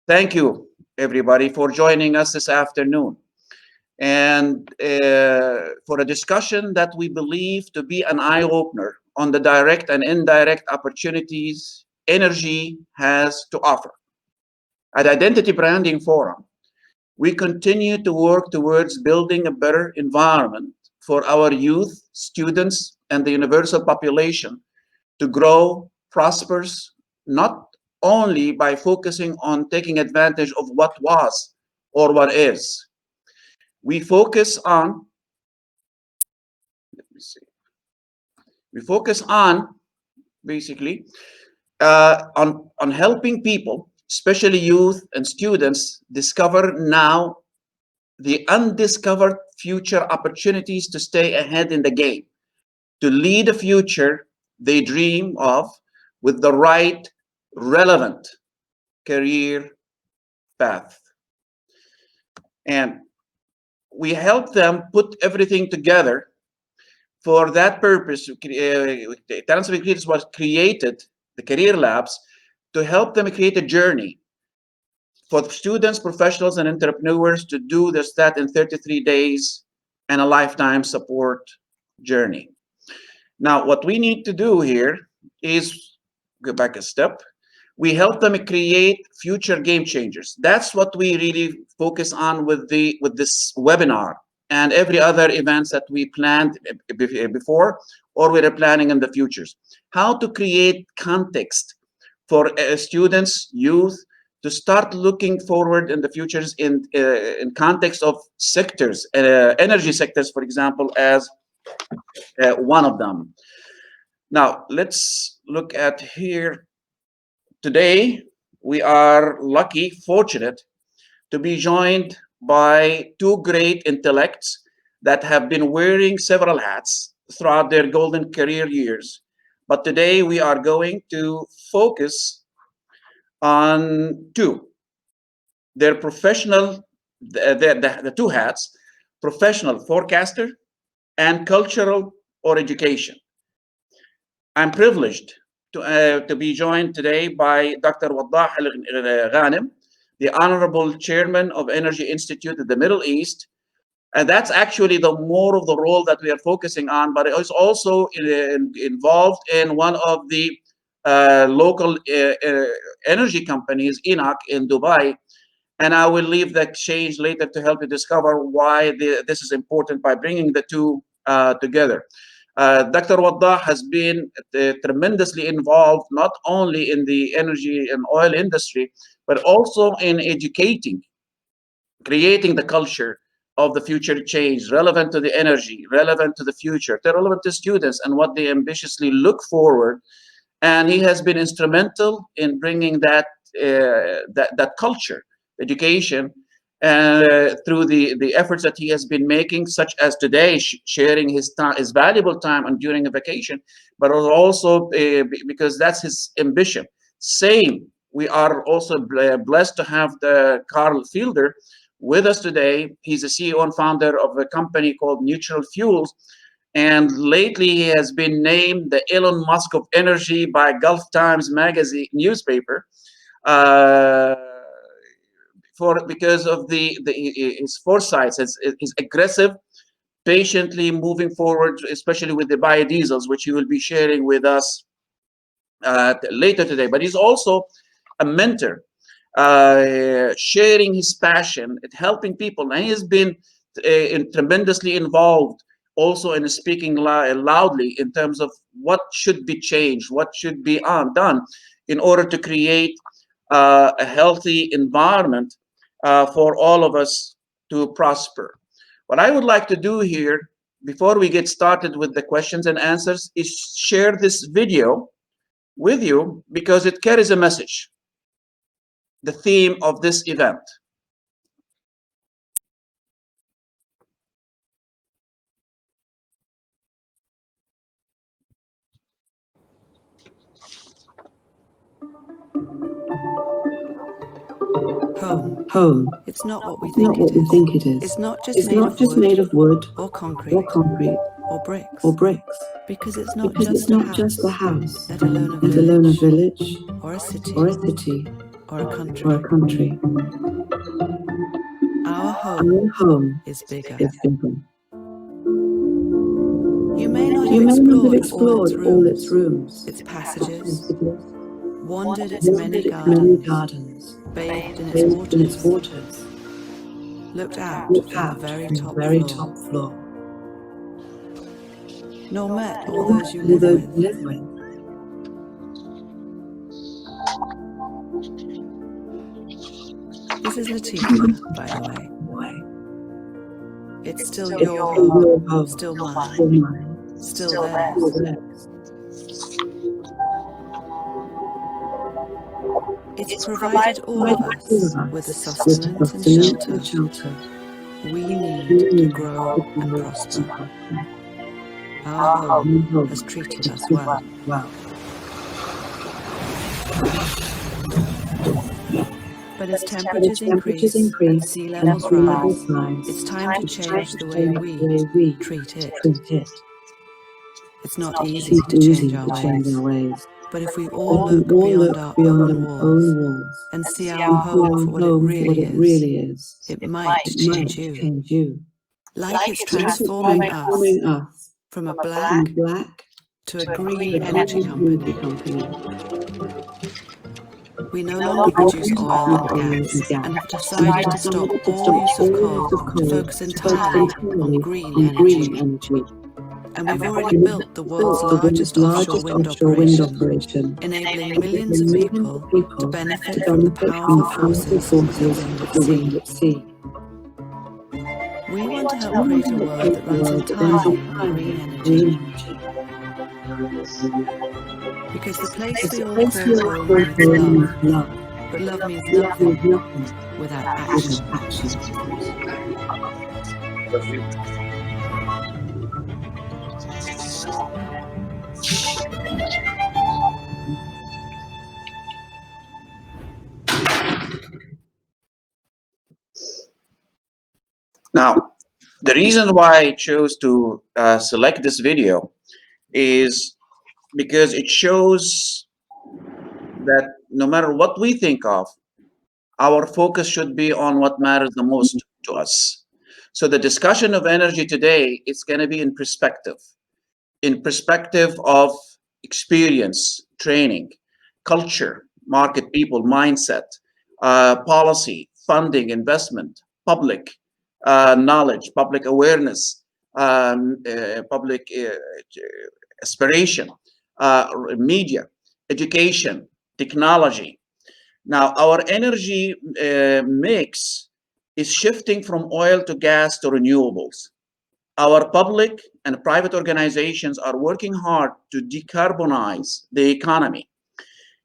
Thank you, everybody, for joining us this afternoon and for a discussion that we believe to be an eye-opener on the direct and indirect opportunities energy has to offer. At Identity Branding Forum, we continue to work towards building a better environment for our youth, students, and the universal population to grow, prospers, not only by focusing on taking advantage of what was or what is. We focus on, let me see, we focus on basically on helping people, especially youth and students, discover now the undiscovered future opportunities to stay ahead in the game, to lead a future they dream of with the right, relevant career path. And we help them put everything together. For that purpose, Talents of Creators was created, the Career Labs, to help them create a journey for students, professionals, and entrepreneurs to do this, that in 33 days and a lifetime support journey. Now, what we need to do here is go back a step. We help them create future game changers. That's what we really focus on with this webinar and every other events that we planned before or we're planning in the futures. How to create context for students, youth, to start looking forward in the futures in context of sectors, energy sectors, for example, as one of them. Now, let's look at here. Today, we are lucky, fortunate, to be joined by two great intellects that have been wearing several hats throughout their golden career years. But today, we are going to focus on two. Their professional, the two hats, professional forecaster and cultural or education. I'm privileged to be joined today by Dr. Waddah Al-Ghanim, the Honorable Chairman of Energy Institute of the Middle East. And that's actually the more of the role that we are focusing on, but it is also involved in one of the local energy companies, ENOC, in Dubai. And I will leave the exchange later to help you discover why this is important by bringing the two together. Dr. Waddah has been tremendously involved not only in the energy and oil industry, but also in educating, creating the culture of the future change, relevant to the energy, relevant to the future, relevant to students and what they ambitiously look forward. And he has been instrumental in bringing that that culture, education, through the efforts that he has been making, such as today, sharing his time, his valuable time and during a vacation, but also because that's his ambition. Same, we are also blessed to have the Carl Fielder with us today. He's the CEO and founder of a company called Neutral Fuels. And lately, he has been named the Elon Musk of energy by Gulf Times magazine newspaper. Because of his foresight, his aggressive, patiently moving forward, especially with the biodiesels, which he will be sharing with us later today. But he's also a mentor, sharing his passion at helping people. And he has been tremendously involved also in speaking loudly in terms of what should be changed, what should be done in order to create a healthy environment for all of us to prosper. What I would like to do here, before we get started with the questions and answers, is share this video with you because it carries a message, the theme of this event. Home. It's not what we It's think not what it we is. think it is. It's not just It's made not of just wood made of wood or concrete or concrete or bricks. or bricks. Because it's not Because just it's not just a house, let alone a let alone a village village or a city. or a city or a country. Our home is bigger. is bigger. You may not You have may not have explored explored all its rooms, rooms, its passages, passages, wandered its many gardens, bathed in its bathed in its waters, waters, looked out looked from the out very from the top very floor, top floor, nor met all those you all live those you with. live with. This is Latifa, by the way. Why? It's still It's your still your home, home, still still mine, mine, still still theirs. theirs. It's provided all of us with the With sustenance and sustenance and shelter shelter we we need to need grow to and grow prosper. and prosper. Our Our home home has treated is us well. well. But as But temperatures as temperatures increase and increase sea and levels sea levels rise, rise, it's time to it's time change to the way change we the way we treat it. treat it. It's not It's easy not to change easy our to change ways, our ways. but if we But all if we look all beyond look our beyond own our walls own walls and see and our home for our what it home for what really it is, really is, it might it might change you. change you. Like it's Like it's transforming us transforming us from a from black black to a to a green green energy company. company. We no We longer don't produce produce oil oil and and gas and have gas, decided to stop all use of coal to focus entirely on green energy. energy. And we've already And we've built the built world's the world's largest offshore largest wind offshore wind operation, operation, enabling millions of enabling millions people of to people benefit to from the benefit from powerful the powerful forces of the forces wind of at the wind sea. at sea. We want to help We want create to a help world create that a runs world that runs entirely on entirely green on energy, green energy. because the place It's we a all place call we all home call needs home love, with love. but love means Love nothing means nothing without without action. action. Now, the reason why I chose to select this video is because it shows that no matter what we think of, our focus should be on what matters the most to us. So the discussion of energy today is going to be in perspective of experience, training, culture, market people, mindset, policy, funding, investment, public knowledge, public awareness, public aspiration, media, education, technology. Now, our energy mix is shifting from oil to gas to renewables. Our public and private organizations are working hard to decarbonize the economy.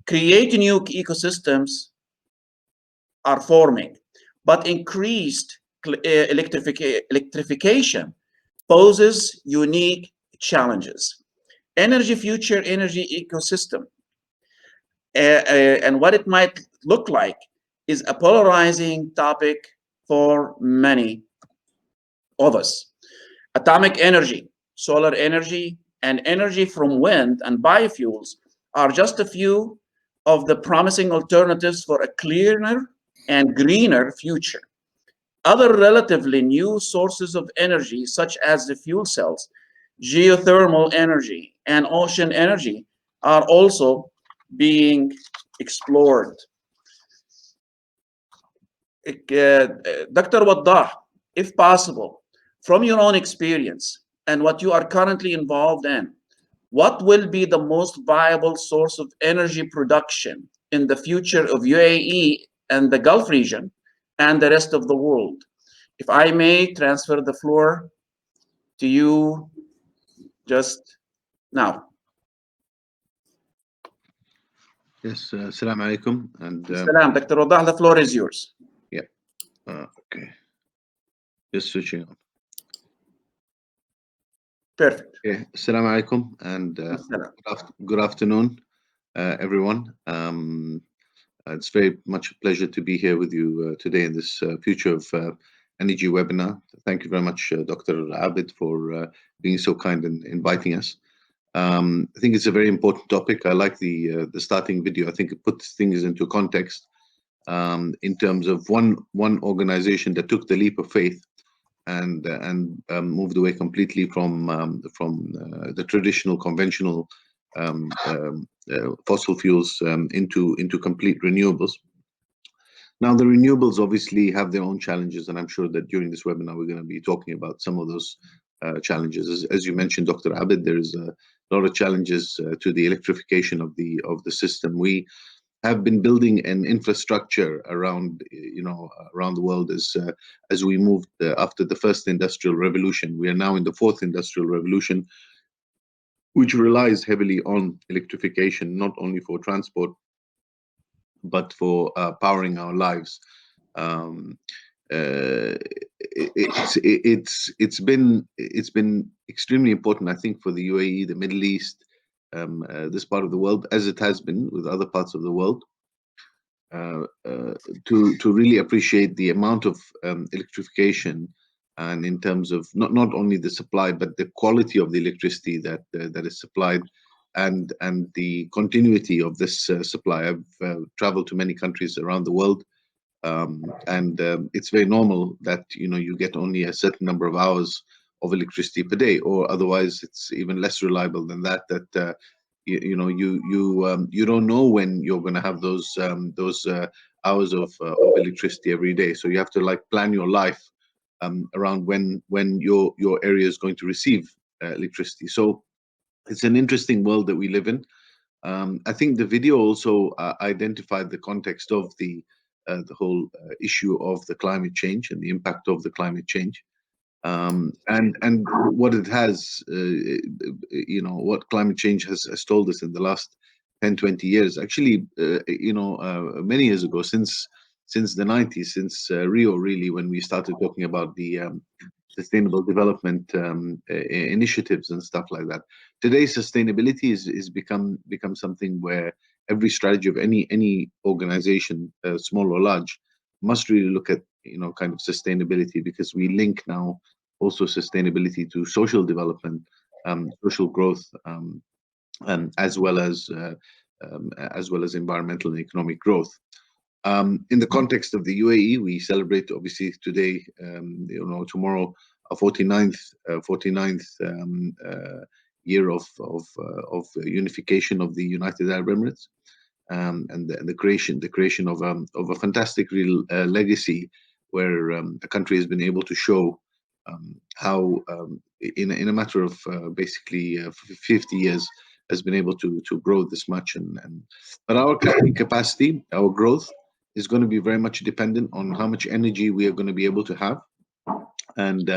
Create new ecosystems are forming, but increased electrification poses unique challenges. Energy future energy ecosystem and what it might look like is a polarizing topic for many of us. Atomic energy, solar energy, and energy from wind and biofuels are just a few of the promising alternatives for a cleaner and greener future. Other relatively new sources of energy, such as the fuel cells, geothermal energy, and ocean energy, are also being explored. Dr. Waddah, if possible, from your own experience and what you are currently involved in, what will be the most viable source of energy production in the future of UAE and the Gulf region and the rest of the world? If I may transfer the floor to you just now. Yes, Assalamu alaikum. And Salam, Dr. Waddah, the floor is yours. yeah, okay. Just switching on. Perfect. Okay, Assalamu alaikum and good afternoon, everyone. It's very much a pleasure to be here with you today in this Future of Energy webinar. Thank you very much, Dr. Abid, for being so kind and inviting us. I think it's a very important topic. I like the starting video. I think it puts things into context in terms of one organization that took the leap of faith and moved away completely from the traditional conventional fossil fuels into complete renewables. Now, the renewables obviously have their own challenges, and I'm sure that during this webinar we're going to be talking about some of those challenges. As you mentioned, Dr. Abid, there's a lot of challenges to the electrification of the system. We have been building an infrastructure around around the world as we moved after the first industrial revolution. We are now in the fourth industrial revolution, which relies heavily on electrification, not only for transport but for powering our lives. It's been extremely important, I think, for the UAE, the Middle East, this part of the world, as it has been with other parts of the world, to really appreciate the amount of electrification, and in terms of not only the supply but the quality of the electricity that is supplied, and the continuity of this supply. I've traveled to many countries around the world, and it's very normal that you get only a certain number of hours of electricity per day, or otherwise it's even less reliable than that. You don't know when you're going to have those hours of electricity every day. So you have to plan your life around when your area is going to receive electricity. So it's an interesting world that we live in. I think the video also identified the context of the whole issue of the climate change and the impact of the climate change, and what it has, what climate change has told us in the last 10, 20 years. Actually, many years ago, since the 90s, since Rio, really, when we started talking about the sustainable development initiatives and stuff like that. Today, sustainability is become something where every strategy of any organization, small or large, must really look at kind of sustainability, because we link now also sustainability to social development, social growth, and as well as environmental and economic growth. In the context of the UAE, we celebrate obviously today, tomorrow, a 49th year of unification of the United Arab Emirates, and the creation of a fantastic real legacy, where the country has been able to show how in a matter of basically 50 years has been able to grow this much, but our carrying capacity, our growth, is going to be very much dependent on how much energy we are going to be able to have. And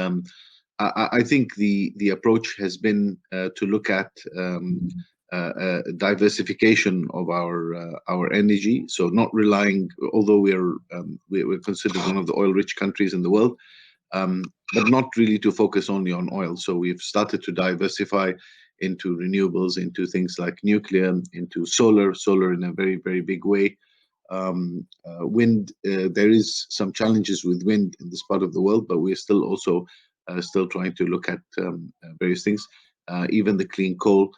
I think the approach has been to look at diversification of our energy. So not relying, although we're considered one of the oil-rich countries in the world, but not really to focus only on oil. So we've started to diversify into renewables, into things like nuclear, into solar in a very, very big way. Wind, there is some challenges with wind in this part of the world, but we're still also still trying to look at various things, even the clean coal.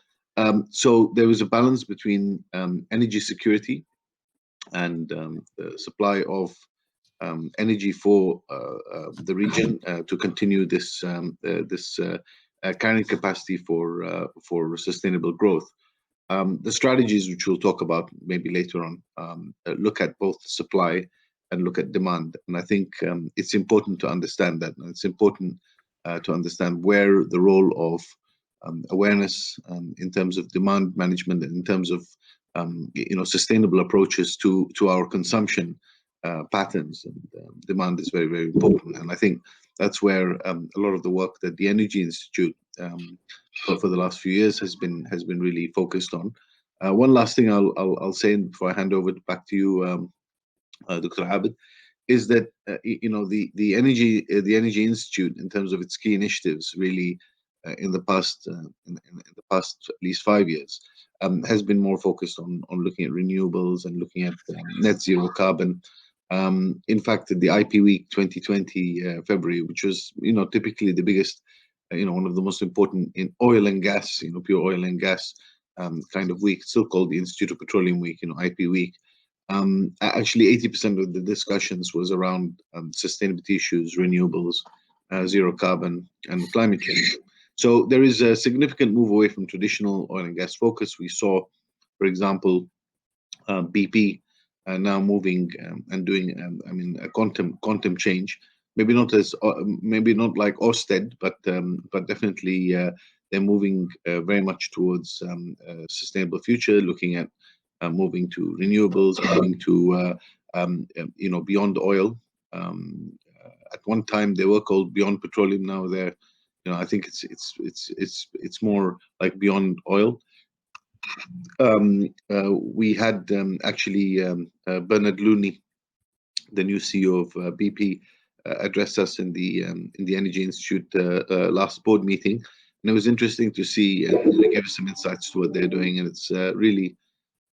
So there is a balance between energy security and the supply of energy for the region to continue this carrying capacity for sustainable growth. The strategies, which we'll talk about maybe later on, look at both supply and look at demand. And I think it's important to understand that. And it's important to understand where the role of awareness in terms of demand management and in terms of sustainable approaches to our consumption patterns and demand is very, very important. And I think that's where a lot of the work that the Energy Institute for the last few years has been really focused on. One last thing I'll say before I hand over back to you, Dr. Abid, is that the Energy Institute, in terms of its key initiatives, really in the past at least 5 years, has been more focused on looking at renewables and looking at net zero carbon. In fact, the IP Week 2020 February, which was typically the biggest, one of the most important in oil and gas, pure oil and gas kind of week, still called the Institute of Petroleum Week, IP Week. Actually, 80% of the discussions was around sustainability issues, renewables, zero carbon, and climate change. So there is a significant move away from traditional oil and gas focus. We saw, for example, BP now moving and doing, a quantum change. Maybe not maybe not like Orsted, but definitely they're moving very much towards a sustainable future, looking at moving to renewables, moving to beyond oil. At one time they were called beyond petroleum. Now they're, I think it's more like beyond oil. We had actually Bernard Looney, the new CEO of BP, addressed us in the Energy Institute last board meeting, and it was interesting to see. They gave us some insights to what they're doing, and it's really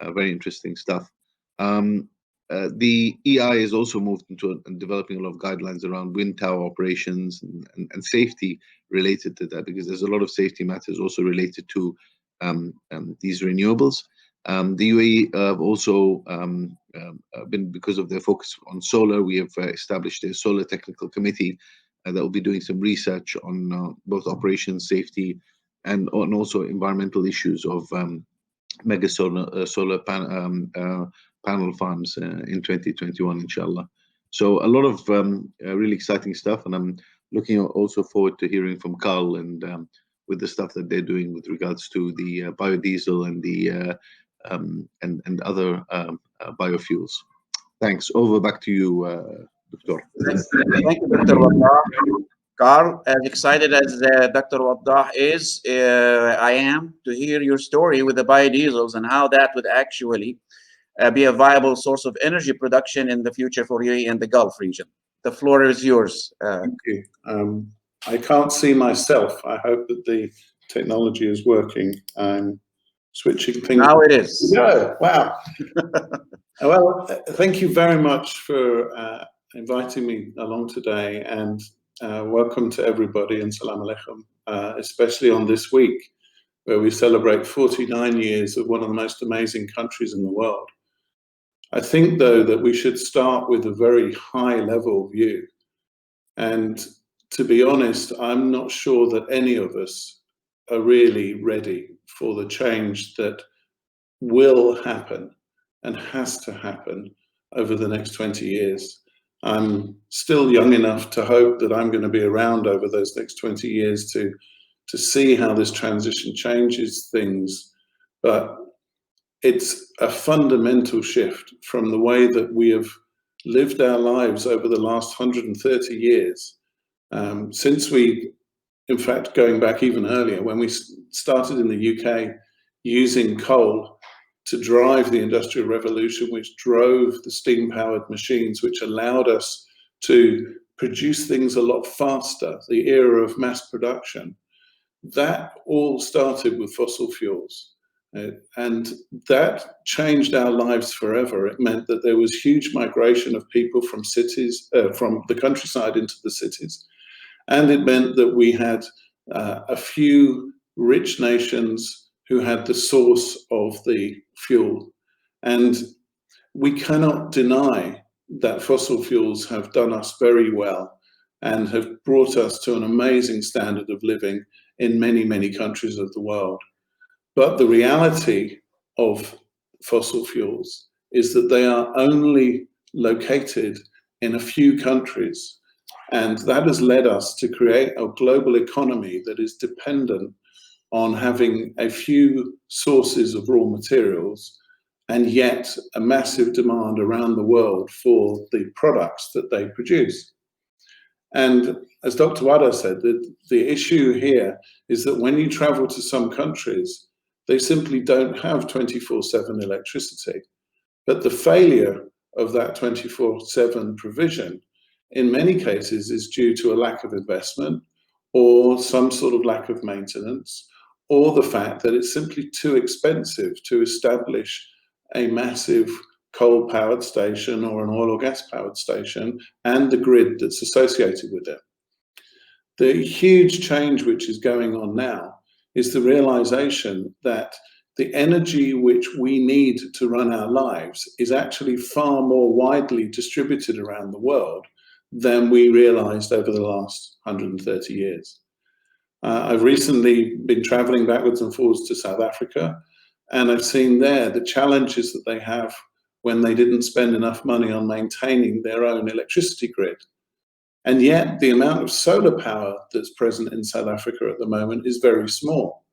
very interesting stuff. The EI has also moved into developing a lot of guidelines around wind tower operations and safety related to that, because there's a lot of safety matters also related to these renewables. The UAE have also been, because of their focus on solar, we have established a solar technical committee that will be doing some research on both operations, safety, and also environmental issues of mega solar panel farms in 2021, inshallah. So a lot of really exciting stuff, and I'm looking also forward to hearing from Carl and with the stuff that they're doing with regards to the biodiesel and the and other biofuels. Thanks. Over back to you, Doctor. Thank you, Dr. Waddah. Carl, as excited as Dr. Waddah is, I am to hear your story with the biodiesels and how that would actually be a viable source of energy production in the future for UAE and the Gulf region. The floor is yours. Thank you. I can't see myself. I hope that the technology is working. I'm switching things. Now it is. No, wow. Well, thank you very much for inviting me along today, and welcome to everybody, and salam alaikum, especially on this week where we celebrate 49 years of one of the most amazing countries in the world. I think, though, that we should start with a very high-level view. And to be honest, I'm not sure that any of us are really ready for the change that will happen and has to happen over the next 20 years. I'm still young enough to hope that I'm going to be around over those next 20 years to see how this transition changes things. But it's a fundamental shift from the way that we have lived our lives over the last 130 years. Since we, in fact, going back even earlier, when we started in the UK using coal to drive the Industrial Revolution, which drove the steam-powered machines, which allowed us to produce things a lot faster, the era of mass production, that all started with fossil fuels. And that changed our lives forever. It meant that there was huge migration of people from cities, from the countryside into the cities. And it meant that we had a few rich nations who had the source of the fuel. And we cannot deny that fossil fuels have done us very well and have brought us to an amazing standard of living in many, many countries of the world. But the reality of fossil fuels is that they are only located in a few countries. And that has led us to create a global economy that is dependent on having a few sources of raw materials, and yet a massive demand around the world for the products that they produce. And as Dr. Waddah said, the issue here is that when you travel to some countries, they simply don't have 24/7 electricity. But the failure of that 24/7 provision in many cases is due to a lack of investment or some sort of lack of maintenance, or the fact that it's simply too expensive to establish a massive coal-powered station or an oil or gas-powered station and the grid that's associated with it. The huge change which is going on now is the realization that the energy which we need to run our lives is actually far more widely distributed around the world than we realized over the last 130 years. I've recently been traveling backwards and forwards to South Africa, and I've seen there the challenges that they have when they didn't spend enough money on maintaining their own electricity grid. And yet the amount of solar power that's present in South Africa at the moment is very small.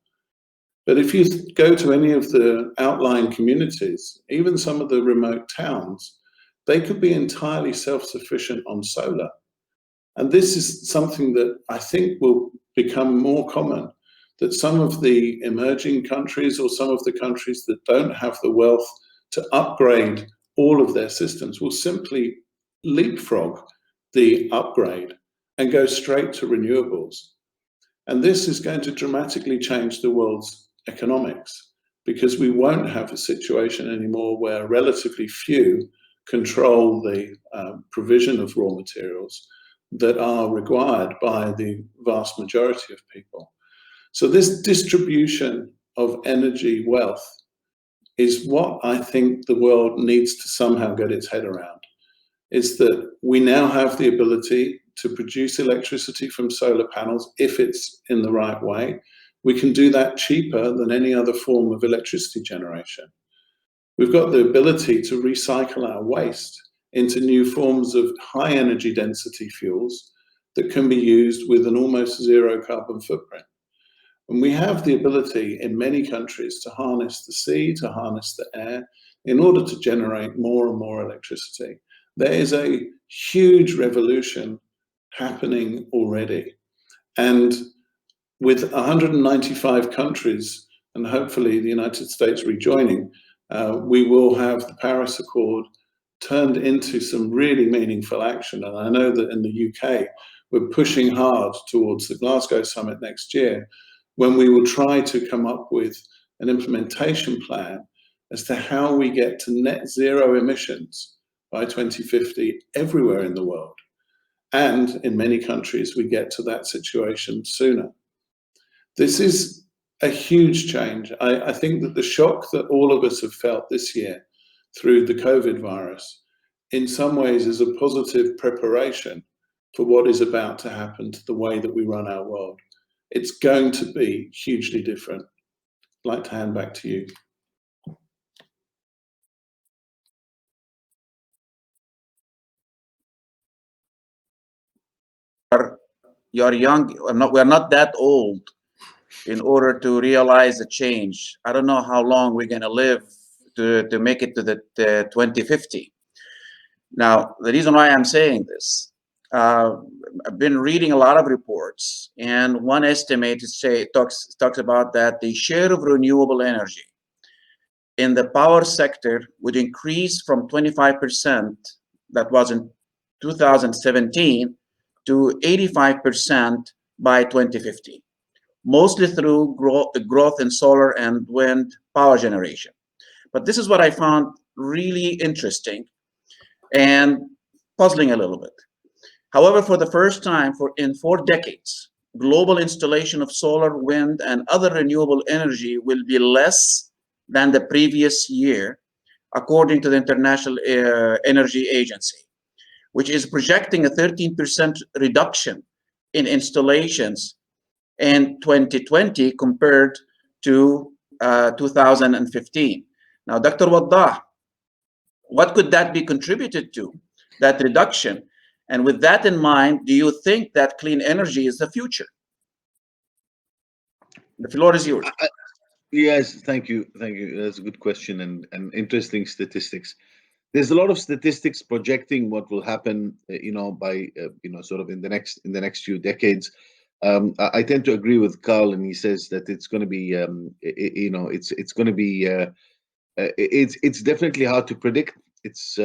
But if you go to any of the outlying communities, even some of the remote towns, they could be entirely self-sufficient on solar. And this is something that I think will become more common, that some of the emerging countries or some of the countries that don't have the wealth to upgrade all of their systems will simply leapfrog the upgrade and go straight to renewables. And this is going to dramatically change the world's economics, because we won't have a situation anymore where relatively few control the provision of raw materials that are required by the vast majority of people. So this distribution of energy wealth is what I think the world needs to somehow get its head around. Is that we now have the ability to produce electricity from solar panels if it's in the right way. We can do that cheaper than any other form of electricity generation. We've got the ability to recycle our waste into new forms of high energy density fuels that can be used with an almost zero carbon footprint. And we have the ability in many countries to harness the sea, to harness the air, in order to generate more and more electricity. There is a huge revolution happening already. And with 195 countries, and hopefully the United States rejoining, we will have the Paris Accord turned into some really meaningful action. And I know that in the UK, we're pushing hard towards the Glasgow summit next year, when we will try to come up with an implementation plan as to how we get to net zero emissions by 2050 everywhere in the world. And in many countries, we get to that situation sooner. This is a huge change. I think that the shock that all of us have felt this year through the COVID virus, in some ways is a positive preparation for what is about to happen to the way that we run our world. It's going to be hugely different. I'd like to hand back to you. You're young. We're not that old in order to realize the change. I don't know how long we're going to live to make it to the 2050. Now, the reason why I'm saying this, I've been reading a lot of reports, and one estimate talks about that the share of renewable energy in the power sector would increase from 25% that was in 2017 to 85% by 2050, mostly through growth in solar and wind power generation. But this is what I found really interesting and puzzling a little bit. However, for the first time in 4 decades, global installation of solar, wind, and other renewable energy will be less than the previous year, according to the International Energy Agency, which is projecting a 13% reduction in installations in 2020 compared to 2015. Now, Dr. Waddah, what could that be contributed to, that reduction? And with that in mind, do you think that clean energy is the future? The floor is yours. Yes, thank you. Thank you. That's a good question and interesting statistics. There's a lot of statistics projecting what will happen, by sort of in the next few decades. I tend to agree with Carl, and he says that it's going to be, it's going to be, it's definitely hard to predict. It's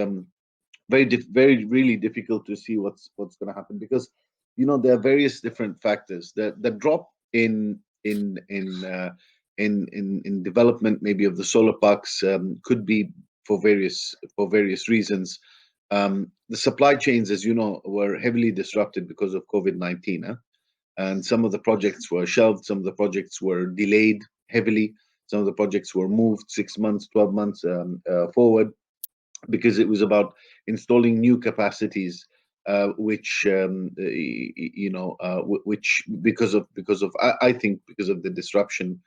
very really difficult to see what's going to happen, because there are various different factors. The drop in development maybe of the solar parks could be for various reasons. The supply chains, as you know, were heavily disrupted because of COVID-19, and some of the projects were shelved, some of the projects were delayed heavily. Some of the projects were moved 6 months, 12 months forward, because it was about installing new capacities, which which because of I think because of the disruption.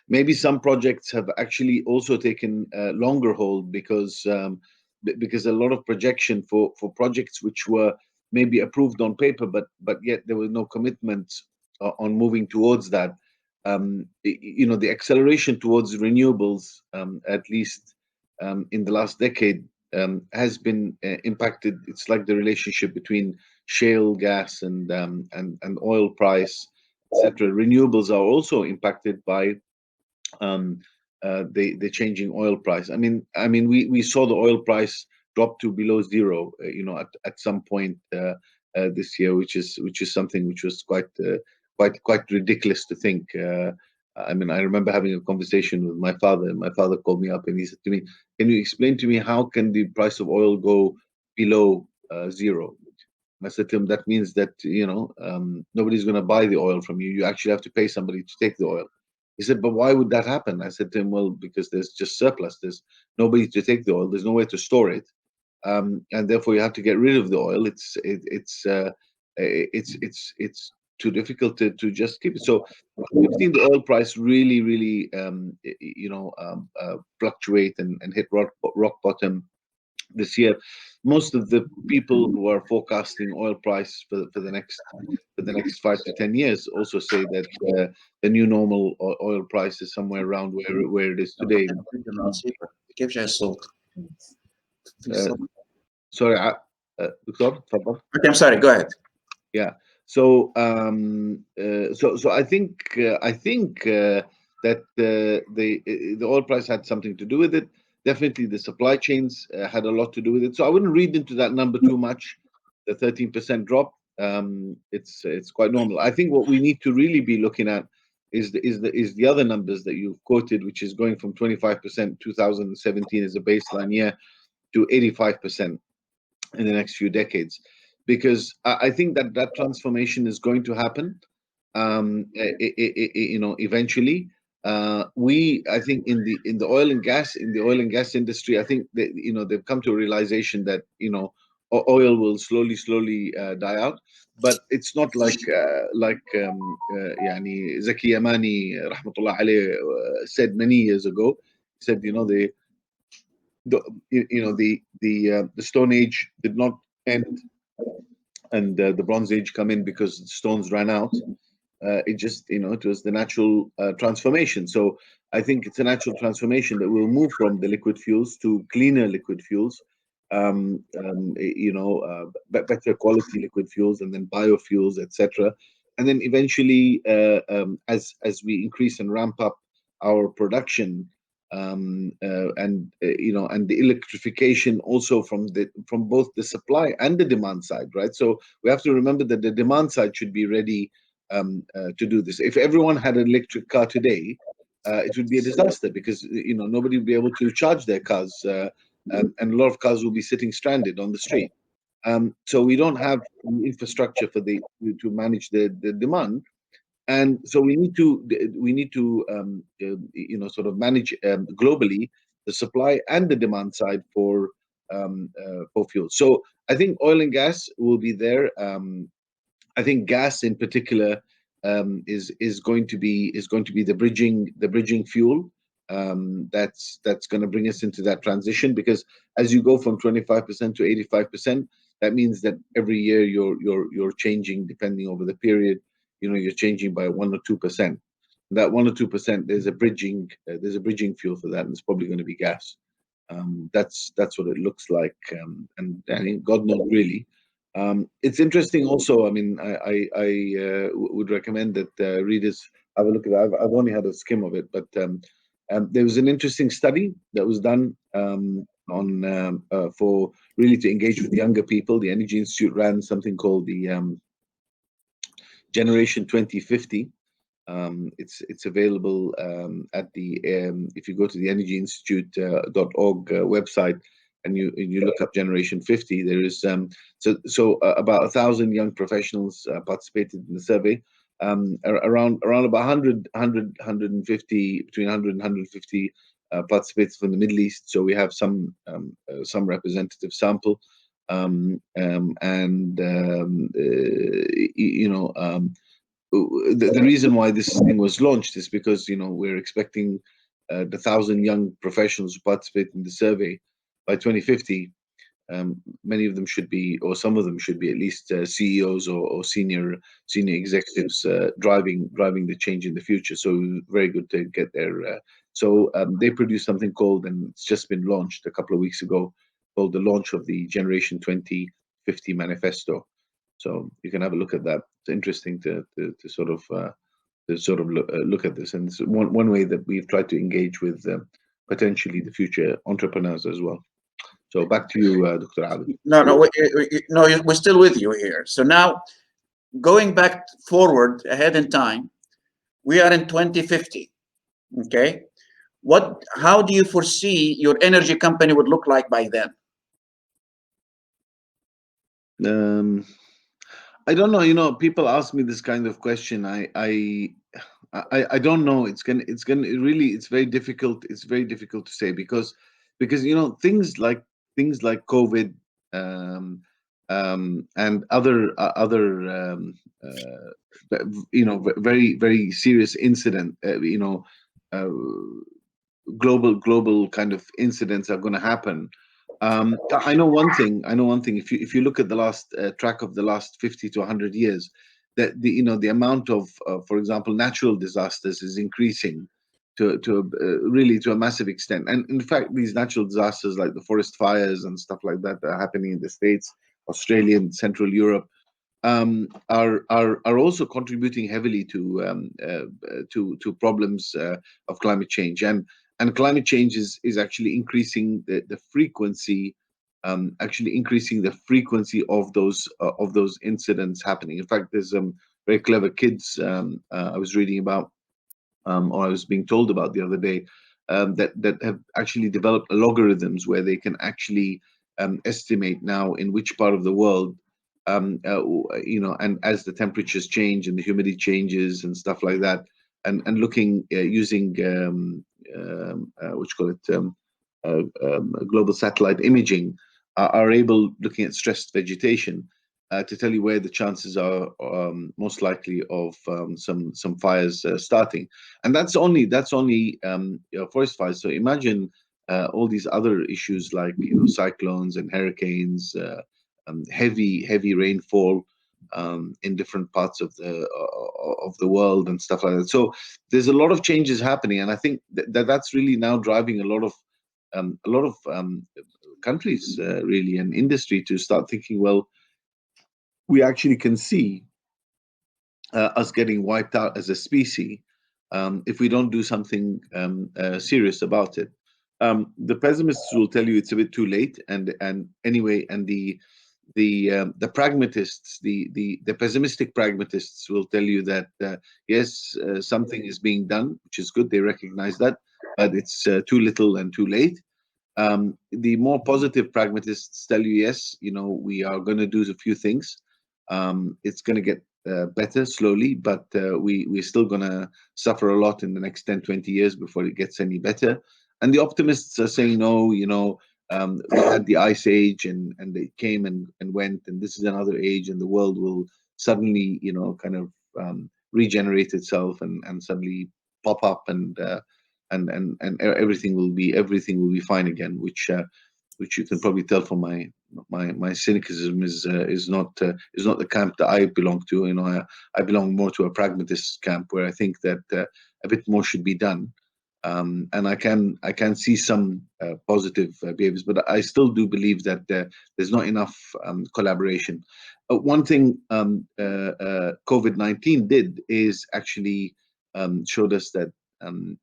Maybe some projects have actually also taken longer hold because a lot of projection for projects which were maybe approved on paper, but yet there was no commitment on moving towards that. The acceleration towards renewables, at least in the last decade, has been impacted. It's like the relationship between shale gas and oil price, etc. Renewables are also impacted by the changing oil price. I mean, we saw the oil price drop to below zero, at some point this year, which is something which was quite ridiculous to think. I mean, I remember having a conversation with my father, and my father called me up and he said to me, "Can you explain to me how can the price of oil go below zero?" And I said to him, "That means that nobody's going to buy the oil from you. You actually have to pay somebody to take the oil." He said, "But why would that happen?" I said to him, "Well, because there's just surplus. There's nobody to take the oil. There's nowhere to store it, and therefore you have to get rid of the oil. It's too difficult to just keep it." So we've seen the oil price really fluctuate and hit rock bottom this year. Most of the people who are forecasting oil price for the next 5 to 10 years also say that the new normal oil price is somewhere around where it is today. Sorry, Dr. Tafadhal. Okay, I'm sorry. Go ahead. Yeah. So I think that the oil price had something to do with it. Definitely, the supply chains had a lot to do with it. So I wouldn't read into that number too much. The 13% drop, it's quite normal. I think what we need to really be looking at is the other numbers that you've quoted, which is going from 25% 2017 as a baseline year to 85% in the next few decades, because I think that transformation is going to happen. Eventually. I think in the oil and gas industry, I think that they've come to a realization that oil will slowly die out, but it's not like يعني Zaki Yamani rahmatullah alayh said many years ago. He said the Stone Age did not end and the Bronze Age come in because the stones ran out. It just, it was the natural transformation. So I think it's a natural transformation that will move from the liquid fuels to cleaner liquid fuels, better quality liquid fuels, and then biofuels, etc. And then eventually, as we increase and ramp up our production, and the electrification also from both the supply and the demand side, right? So we have to remember that the demand side should be ready to do this. If everyone had an electric car today, it would be a disaster, because nobody would be able to charge their cars, and a lot of cars will be sitting stranded on the street. So we don't have infrastructure to manage the demand. And so we need to sort of manage globally the supply and the demand side for fuel. So I think oil and gas will be there. I think gas in particular is going to be the bridging fuel. That's going to bring us into that transition, because as you go from 25% to 85%, that means that every year you're changing, depending over the period. You're changing by 1 or 2%. That 1 or 2%, there's a bridging fuel for that, and it's probably going to be gas. That's what it looks like, and God knows really. It's interesting also. I mean, I would recommend that readers have a look at that. I've only had a skim of it, but there was an interesting study that was done on for really to engage with younger people. The Energy Institute ran something called the Generation 2050. It's available at the if you go to the energyinstitute.org website, and you look up Generation 50, there is about 1,000 young professionals participated in the survey. around about 150, between 100 and 150 participants from the Middle East. So we have some representative sample, the reason why this thing was launched is because we're expecting the 1,000 young professionals who participate in the survey by 2050. Many of them should be, or some of them should be, at least CEOs or senior executives driving the change in the future. So very good to get there. So they produced something called, and it's just been launched a couple of weeks ago, called the launch of the Generation 2050 Manifesto. So you can have a look at that. It's interesting to sort of look at this, and it's one way that we've tried to engage with potentially the future entrepreneurs as well. So back to you, Dr. Abid. No, we're still with you here. So now, going back forward ahead in time, we are in 2050. Okay, how do you foresee your energy company would look like by then? I don't know. People ask me this kind of question. I don't know. It's very difficult. It's very difficult to say because things like COVID, and other very very serious incident. Uh, global kind of incidents are going to happen. I know one thing. If you look at the last track of the last 50 to 100 years, that the amount of, for example, natural disasters is increasing to really to a massive extent. And in fact, these natural disasters like the forest fires and stuff like that are happening in the States, Australia, and Central Europe. Are also contributing heavily to problems of climate change, and climate change is actually increasing the frequency, of those incidents happening. In fact, there's very clever kids I was reading about, or I was being told about the other day, that have actually developed algorithms where they can actually estimate now in which part of the world, and as the temperatures change and the humidity changes and stuff like that, and looking using what you call it, global satellite imaging, are able, looking at stressed vegetation, to tell you where the chances are most likely of some fires starting. And that's only forest fires. So imagine all these other issues like cyclones and hurricanes, heavy rainfall in different parts of the world and stuff like that. So there's a lot of changes happening, and I think that's really now driving a lot of countries really, and industry, to start thinking, well, we actually can see us getting wiped out as a species if we don't do something serious about it. The pessimists will tell you it's a bit too late, and anyway, and the pragmatists, the pessimistic pragmatists will tell you that yes, something is being done, which is good. They recognize that, but it's too little and too late. The more positive pragmatists tell you, yes, we are going to do a few things. It's going to get better slowly, but we're still going to suffer a lot in the next 10, 20 years before it gets any better. And the optimists are saying, no, we had the ice age, and they came and went, and this is another age, and the world will suddenly, kind of regenerate itself and suddenly pop up, and everything will be fine again, which you can probably tell from my cynicism is not the camp that I belong to. I belong more to a pragmatist camp, where I think that a bit more should be done, and I can see some positive behaviors, but I still do believe that there's not enough collaboration. One thing COVID-19 did is actually showed us that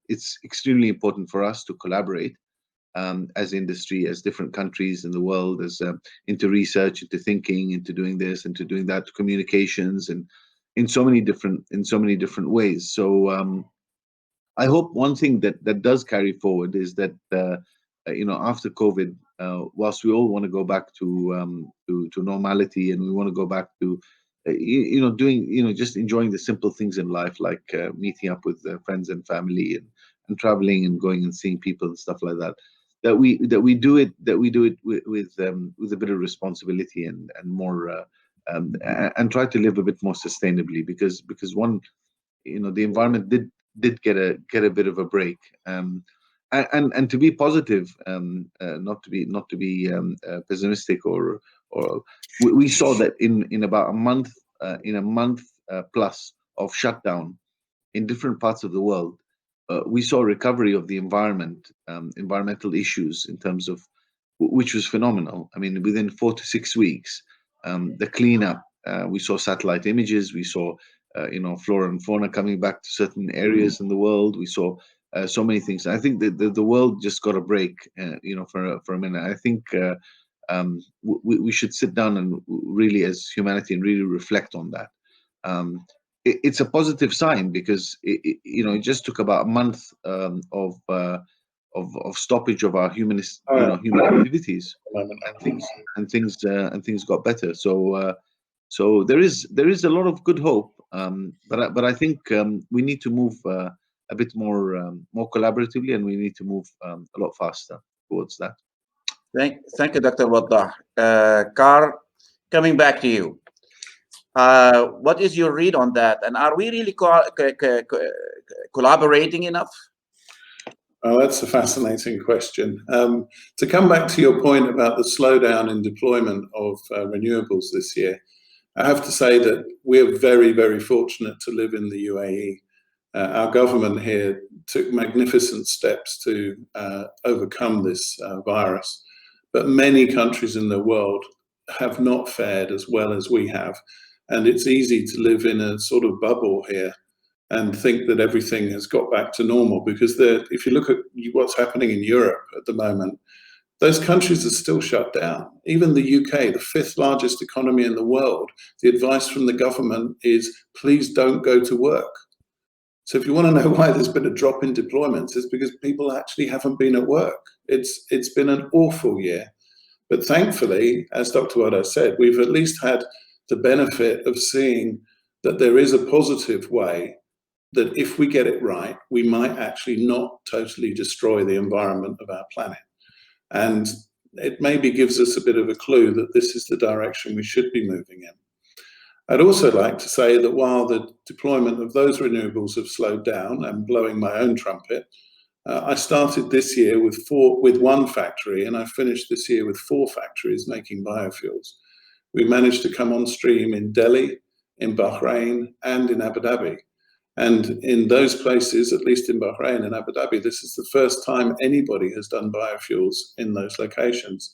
it's extremely important for us to collaborate as industry, as different countries in the world, as into research, into thinking, into doing this, into doing that, to communications, and in so many different ways. So I hope one thing that does carry forward is that after COVID, whilst we all want to go back to normality, and we want to go back to doing, just enjoying the simple things in life, like meeting up with friends and family, and traveling and going and seeing people and stuff like that. That we do it with a bit of responsibility and more and try to live a bit more sustainably, because one, the environment did get a bit of a break, and to be positive, not to be pessimistic, or we saw that in about a month, plus of shutdown in different parts of the world, we saw recovery of the environmental issues, in terms of, which was phenomenal. I mean, within 4 to 6 weeks, the cleanup, we saw satellite images, we saw, flora and fauna coming back to certain areas in the world. We saw so many things. I think that the world just got a break, for a minute. I think we should sit down and really, as humanity, and really reflect on that. It's a positive sign, because it just took about a month of stoppage of our human activities, and things got better. So there is a lot of good hope, but I think we need to move a bit more collaboratively, and we need to move a lot faster towards that. Thank you, Dr. Waddah. Carl, coming back to you. What is your read on that? And are we really collaborating enough? Oh, that's a fascinating question. To come back to your point about the slowdown in deployment of renewables this year, I have to say that we're very, very fortunate to live in the UAE. Our government here took magnificent steps to overcome this virus, but many countries in the world have not fared as well as we have. And it's easy to live in a sort of bubble here and think that everything has got back to normal, because if you look at what's happening in Europe at the moment, those countries are still shut down. Even the UK, the 5th largest economy in the world, the advice from the government is, please don't go to work. So if you want to know why there's been a drop in deployments, it's because people actually haven't been at work. It's been an awful year. But thankfully, as Dr. Waddah said, we've at least had the benefit of seeing that there is a positive way, that if we get it right, we might actually not totally destroy the environment of our planet. And it maybe gives us a bit of a clue that this is the direction we should be moving in. I'd also like to say that while the deployment of those renewables have slowed down, and blowing my own trumpet, I started this year with 1 factory, and I finished this year with 4 factories making biofuels. We managed to come on stream in Delhi, in Bahrain, and in Abu Dhabi. And in those places, at least in Bahrain and Abu Dhabi, this is the first time anybody has done biofuels in those locations.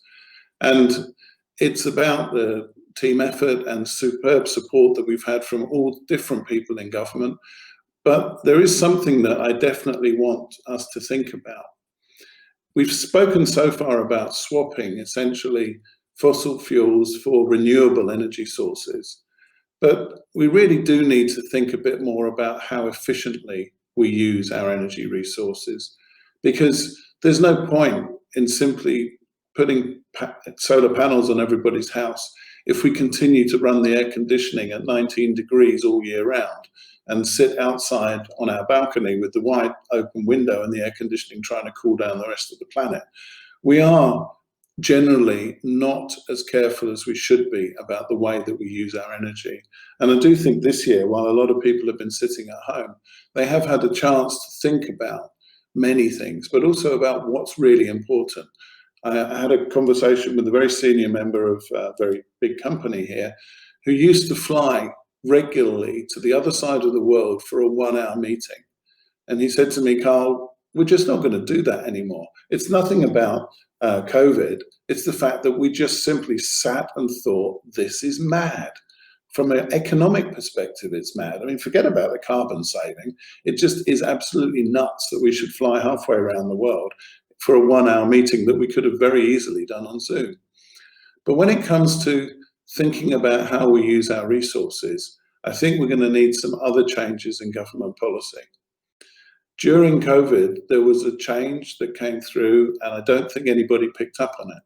And it's about the team effort and superb support that we've had from all different people in government. But there is something that I definitely want us to think about. We've spoken so far about swapping, essentially, fossil fuels for renewable energy sources. But we really do need to think a bit more about how efficiently we use our energy resources, because there's no point in simply putting solar panels on everybody's house if we continue to run the air conditioning at 19 degrees all year round and sit outside on our balcony with the wide open window and the air conditioning trying to cool down the rest of the planet. We are generally not as careful as we should be about the way that we use our energy. And I do think this year, while a lot of people have been sitting at home, they have had a chance to think about many things, but also about what's really important. I had a conversation with a very senior member of a very big company here, who used to fly regularly to the other side of the world for a 1-hour meeting. And he said to me, Carl, we're just not going to do that anymore. It's nothing about COVID. It's the fact that we just simply sat and thought, this is mad. From an economic perspective, it's mad. I mean, forget about the carbon saving. It just is absolutely nuts that we should fly halfway around the world for a 1-hour meeting that we could have very easily done on Zoom. But when it comes to thinking about how we use our resources, I think we're going to need some other changes in government policy. During COVID, there was a change that came through, and I don't think anybody picked up on it.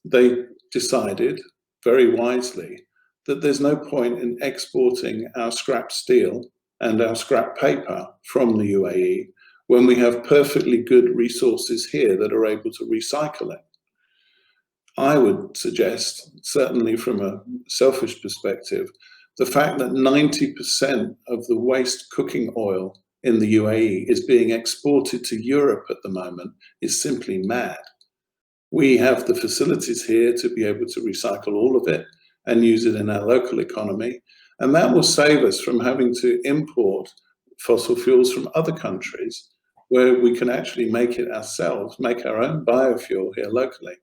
They decided very wisely that there's no point in exporting our scrap steel and our scrap paper from the UAE when we have perfectly good resources here that are able to recycle it. I would suggest, certainly from a selfish perspective, the fact that 90% of the waste cooking oil in the UAE is being exported to Europe at the moment is simply mad. We have the facilities here to be able to recycle all of it and use it in our local economy. And that will save us from having to import fossil fuels from other countries where we can actually make it ourselves, make our own biofuel here locally.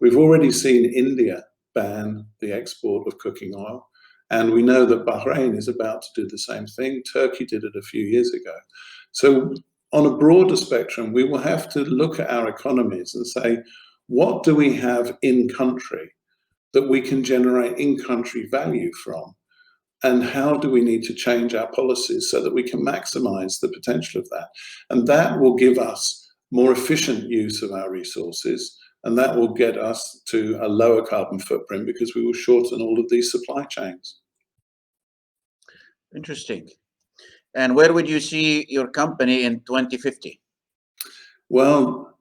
We've already seen India ban the export of cooking oil, and we know that Bahrain is about to do the same thing. Turkey did it a few years ago. So on a broader spectrum, we will have to look at our economies and say, what do we have in country that we can generate in-country value from? And how do we need to change our policies so that we can maximize the potential of that? And that will give us more efficient use of our resources, and that will get us to a lower carbon footprint because we will shorten all of these supply chains. Interesting. And where would you see your company in 2050? Well,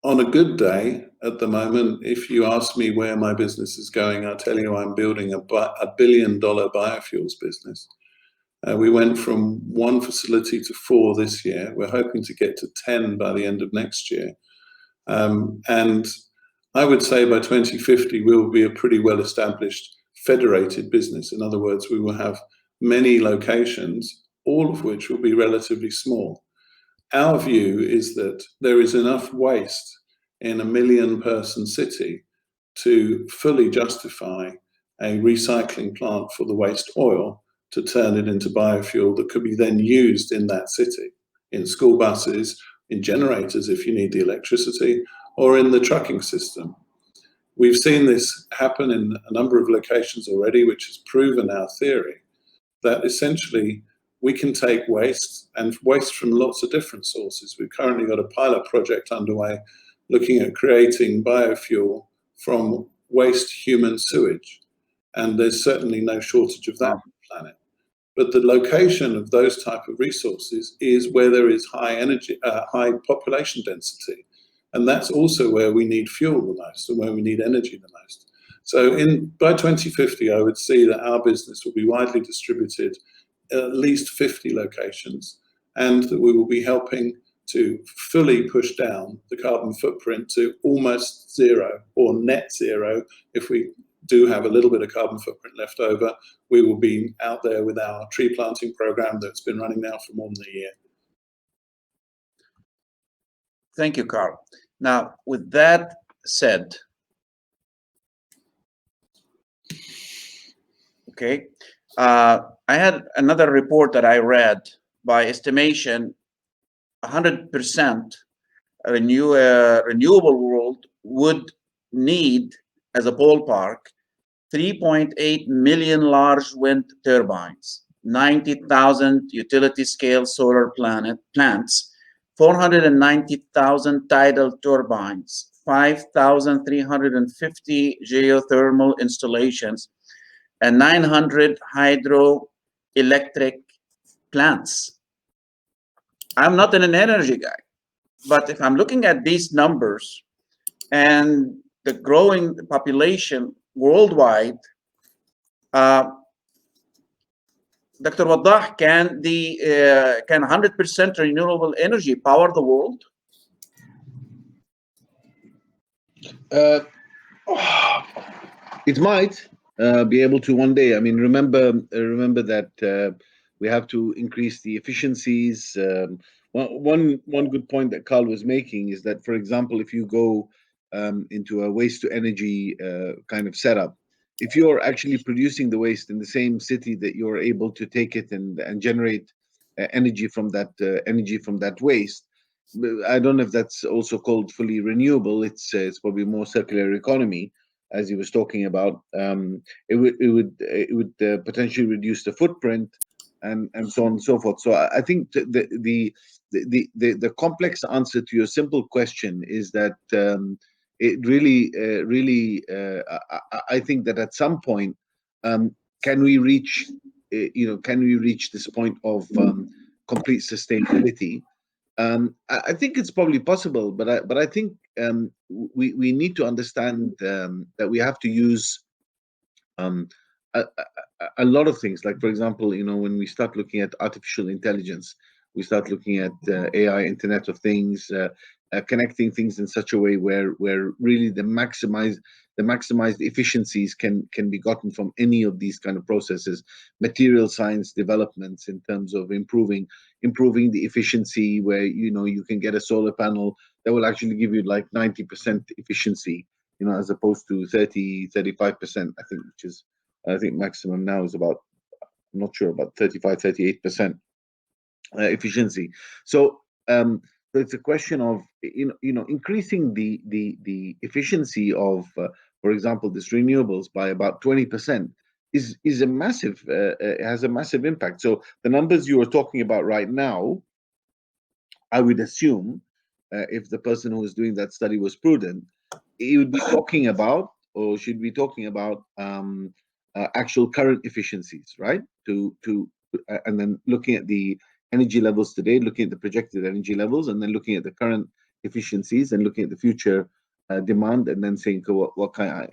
on a good day at the moment, if you ask me where my business is going, I'll tell you I'm building a $1 billion biofuels business. We went from 1 facility to 4 this year. We're hoping to get to 10 by the end of next year. And I would say by 2050, we will be a pretty well-established federated business. In other words, we will have many locations, all of which will be relatively small. Our view is that there is enough waste in a 1 million-person city to fully justify a recycling plant for the waste oil to turn it into biofuel that could be then used in that city, in school buses, in generators if you need the electricity, or in the trucking system. We've seen this happen in a number of locations already, which has proven our theory that essentially we can take waste, and waste from lots of different sources. We've currently got a pilot project underway looking at creating biofuel from waste human sewage. And there's certainly no shortage of that on the planet. But the location of those type of resources is where there is high population density. And that's also where we need fuel the most and where we need energy the most. So by 2050, I would see that our business will be widely distributed at least 50 locations, and that we will be helping to fully push down the carbon footprint to almost zero or net zero. If we do have a little bit of carbon footprint left over, we will be out there with our tree planting program that's been running now for more than a year. Thank you, Carl. Now, with that said, okay, I had another report that I read. By estimation, 100% renewable world would need, as a ballpark, 3.8 million large wind turbines, 90,000 utility-scale solar plants, 490,000 tidal turbines, 5,350 geothermal installations, and 900 hydroelectric plants. I'm not an energy guy, but if I'm looking at these numbers and the growing population worldwide, Dr. Waddah, can 100% renewable energy power the world? It might be able to one day. I mean, remember that we have to increase the efficiencies. One good point that Carl was making is that, for example, if you go into a waste to energy kind of setup, if you're actually producing the waste in the same city that you're able to take it and generate energy from that waste, I don't know if that's also called fully renewable. It's probably more circular economy, as he was talking about. It would potentially reduce the footprint and so on and so forth. So I think the complex answer to your simple question is that it really I think that at some point can we reach this point of complete sustainability? I think it's probably possible, but I think we need to understand that we have to use um, a lot of things. Like, for example, when we start looking at artificial intelligence, we start looking at AI, Internet of Things, connecting things in such a way where really the maximized efficiencies can be gotten from any of these kind of processes. Material science developments in terms of improving the efficiency, where you can get a solar panel that will actually give you like 90% efficiency, as opposed to 35%, I think maximum now is about, I'm not sure, about 38% efficiency. So it's a question of increasing the efficiency of, for example, this renewables by about 20% is a massive has a massive impact. So the numbers you are talking about right now, I would assume, if the person who was doing that study was prudent, he would be talking about, or should be talking about, actual current efficiencies, right? And then looking at the energy levels today, looking at the projected energy levels, and then looking at the current efficiencies, and looking at the future demand, and then saying, what kind,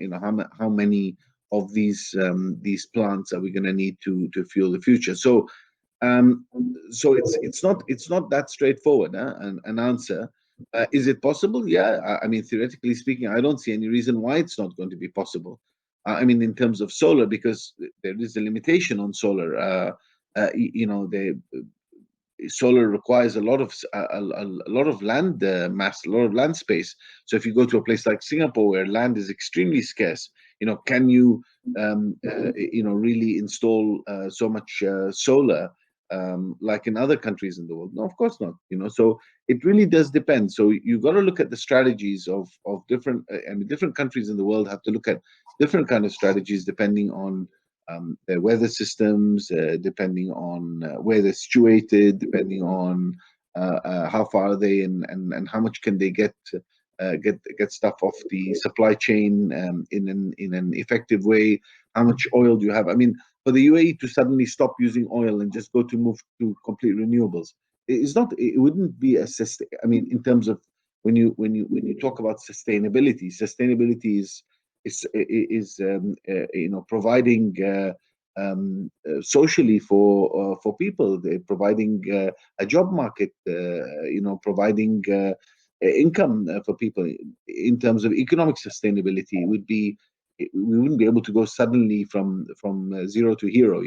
how many of these plants are we going to need to fuel the future? So it's not that straightforward, an answer. Is it possible? Yeah, I mean, theoretically speaking, I don't see any reason why it's not going to be possible. I mean, in terms of solar, because there is a limitation on solar. The solar requires a lot of land mass, a lot of land space. So if you go to a place like Singapore, where land is extremely scarce, can you really install so much solar like in other countries in the world? No, of course not. So it really does depend. So you've got to look at the strategies of different. I mean, different countries in the world have to look at different kind of strategies depending on their weather systems, depending on where they're situated, depending on how far are they, and how much can they get stuff off the supply chain in an effective way. How much oil do you have? I mean, for the UAE to suddenly stop using oil and just move to complete renewables, it wouldn't be a system. I mean, in terms of when you talk about sustainability is providing socially for people. They're providing a job market, providing income for people. In terms of economic sustainability, we wouldn't be able to go suddenly from zero to hero,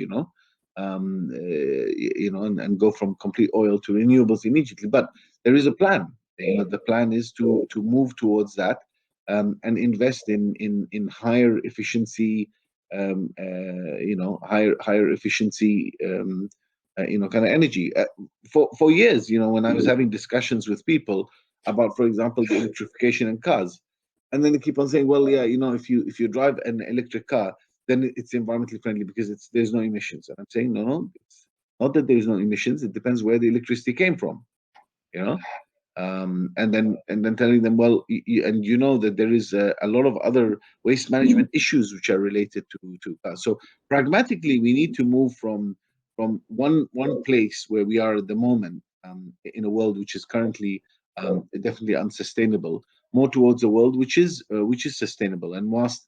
and go from complete oil to renewables immediately. But there is a plan. The plan is to move towards that, and invest in higher efficiency, higher efficiency, kind of energy. For years, when I was having discussions with people about, for example, the electrification in cars, and then they keep on saying, well, yeah, if you drive an electric car, then it's environmentally friendly because there's no emissions. And I'm saying, no, it's not that there's no emissions. It depends where the electricity came from, and then telling them, well, that there is a lot of other waste management issues which are related to cars. So pragmatically, we need to move from one place where we are at the moment, in a world which is currently definitely unsustainable, more towards a world which is sustainable, and whilst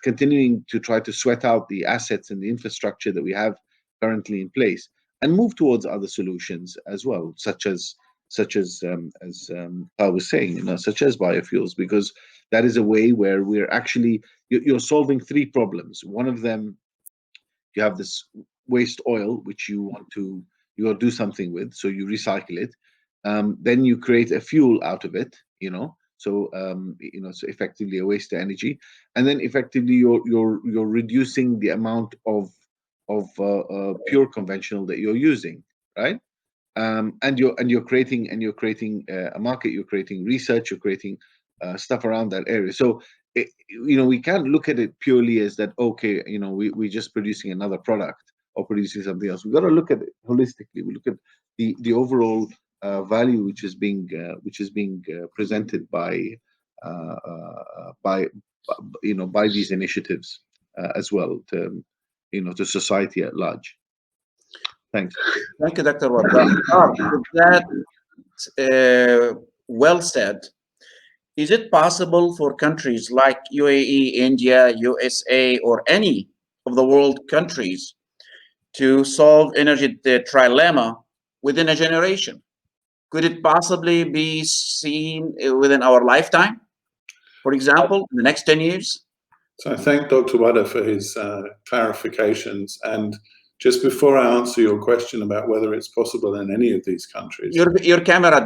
continuing to try to sweat out the assets and the infrastructure that we have currently in place, and move towards other solutions as well, such as I was saying, such as biofuels, because that is a way where we're actually you're solving three problems. One of them, you have this waste oil which you want to do something with, so you recycle it. Then you create a fuel out of it, so effectively a waste of energy, and then effectively you're reducing the amount of pure conventional that you're using, right? And you're creating a market, you're creating research, you're creating stuff around that area. So we can't look at it purely as that, okay, we're just producing another product or producing something else. We've got to look at it holistically. We look at the overall value which is being presented by by these initiatives as well, to to society at large. Thanks. Thank you, Dr. Wadda. With that well said, is it possible for countries like UAE, India, USA, or any of the world countries to solve energy trilemma within a generation? Could it possibly be seen within our lifetime? For example, in the next 10 years? So I thank Dr. Wadda for his clarifications. And just before I answer your question about whether it's possible in any of these countries. Your camera,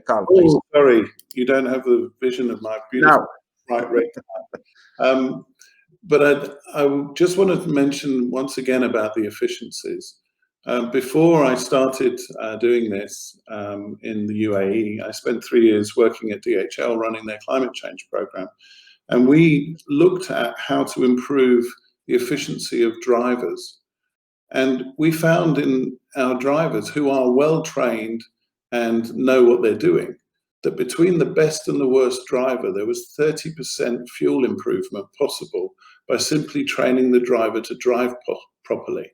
Carl, please. Oh, sorry, you don't have the vision of my beautiful right rectangle. But I just wanted to mention once again about the efficiencies. Before I started doing this in the UAE, I spent 3 years working at DHL running their climate change program. And we looked at how to improve the efficiency of drivers. And we found in our drivers who are well trained and know what they're doing, that between the best and the worst driver, there was 30% fuel improvement possible by simply training the driver to drive properly.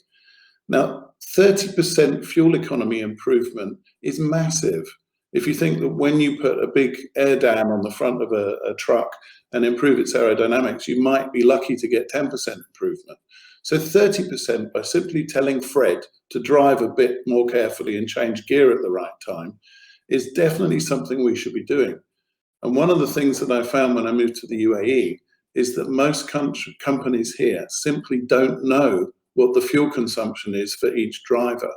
Now, 30% fuel economy improvement is massive. If you think that when you put a big air dam on the front of a truck and improve its aerodynamics, you might be lucky to get 10% improvement. So 30% by simply telling Fred to drive a bit more carefully and change gear at the right time is definitely something we should be doing. And one of the things that I found when I moved to the UAE is that most companies here simply don't know what the fuel consumption is for each driver.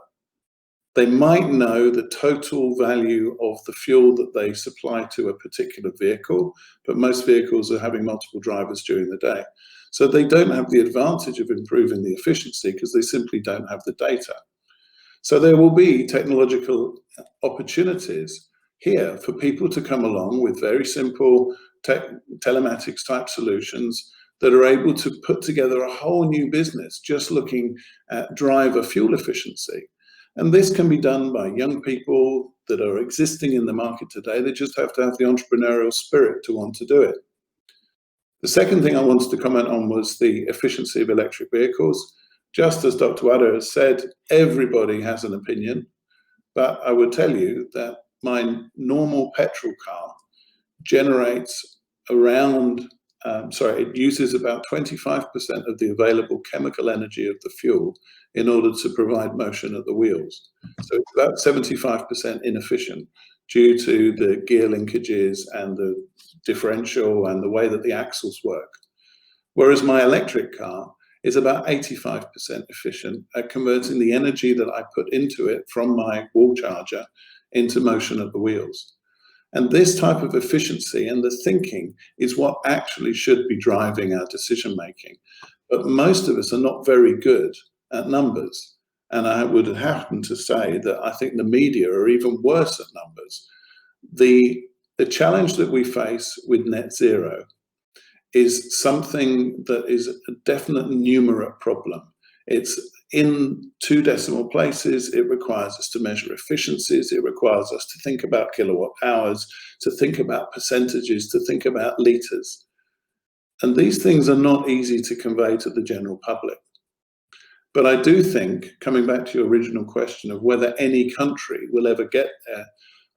They might know the total value of the fuel that they supply to a particular vehicle, but most vehicles are having multiple drivers during the day. So they don't have the advantage of improving the efficiency because they simply don't have the data. So there will be technological opportunities here for people to come along with very simple telematics type solutions that are able to put together a whole new business just looking at driver fuel efficiency. And this can be done by young people that are existing in the market today. They just have to have the entrepreneurial spirit to want to do it. The second thing I wanted to comment on was the efficiency of electric vehicles. Just as Dr. Wadda has said, everybody has an opinion, but I would tell you that my normal petrol car generates around, it uses about 25% of the available chemical energy of the fuel in order to provide motion at the wheels. So it's about 75% inefficient due to the gear linkages and the differential and the way that the axles work. Whereas my electric car is about 85% efficient at converting the energy that I put into it from my wall charger into motion at the wheels. And this type of efficiency and the thinking is what actually should be driving our decision making. But most of us are not very good at numbers. And I would happen to say that I think the media are even worse at numbers. The challenge that we face with net zero is something that is a definite numerate problem. It's in 2 decimal places. It requires us to measure efficiencies. It requires us to think about kilowatt hours, to think about percentages, to think about liters. And these things are not easy to convey to the general public. But I do think, coming back to your original question of whether any country will ever get there,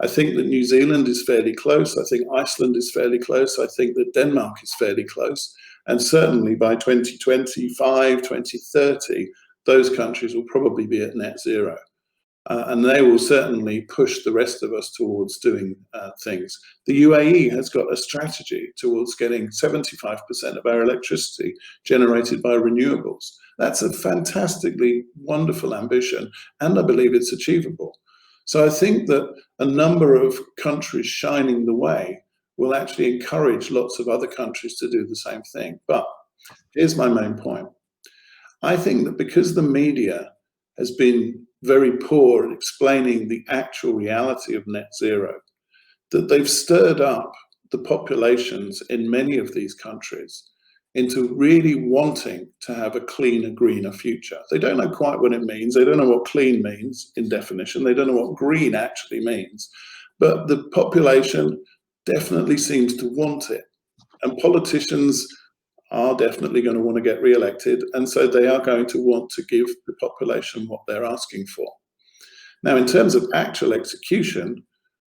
I think that New Zealand is fairly close. I think Iceland is fairly close. I think that Denmark is fairly close. And certainly by 2025, 2030, those countries will probably be at net zero. And they will certainly push the rest of us towards doing things. The UAE has got a strategy towards getting 75% of our electricity generated by renewables. That's a fantastically wonderful ambition, and I believe it's achievable. So I think that a number of countries shining the way will actually encourage lots of other countries to do the same thing. But here's my main point. I think that because the media has been very poor at explaining the actual reality of net zero, that they've stirred up the populations in many of these countries into really wanting to have a cleaner, greener future. They don't know quite what it means. They don't know what clean means in definition. They don't know what green actually means. But the population definitely seems to want it. And politicians are definitely going to want to get re-elected, and so they are going to want to give the population what they're asking for. Now, in terms of actual execution,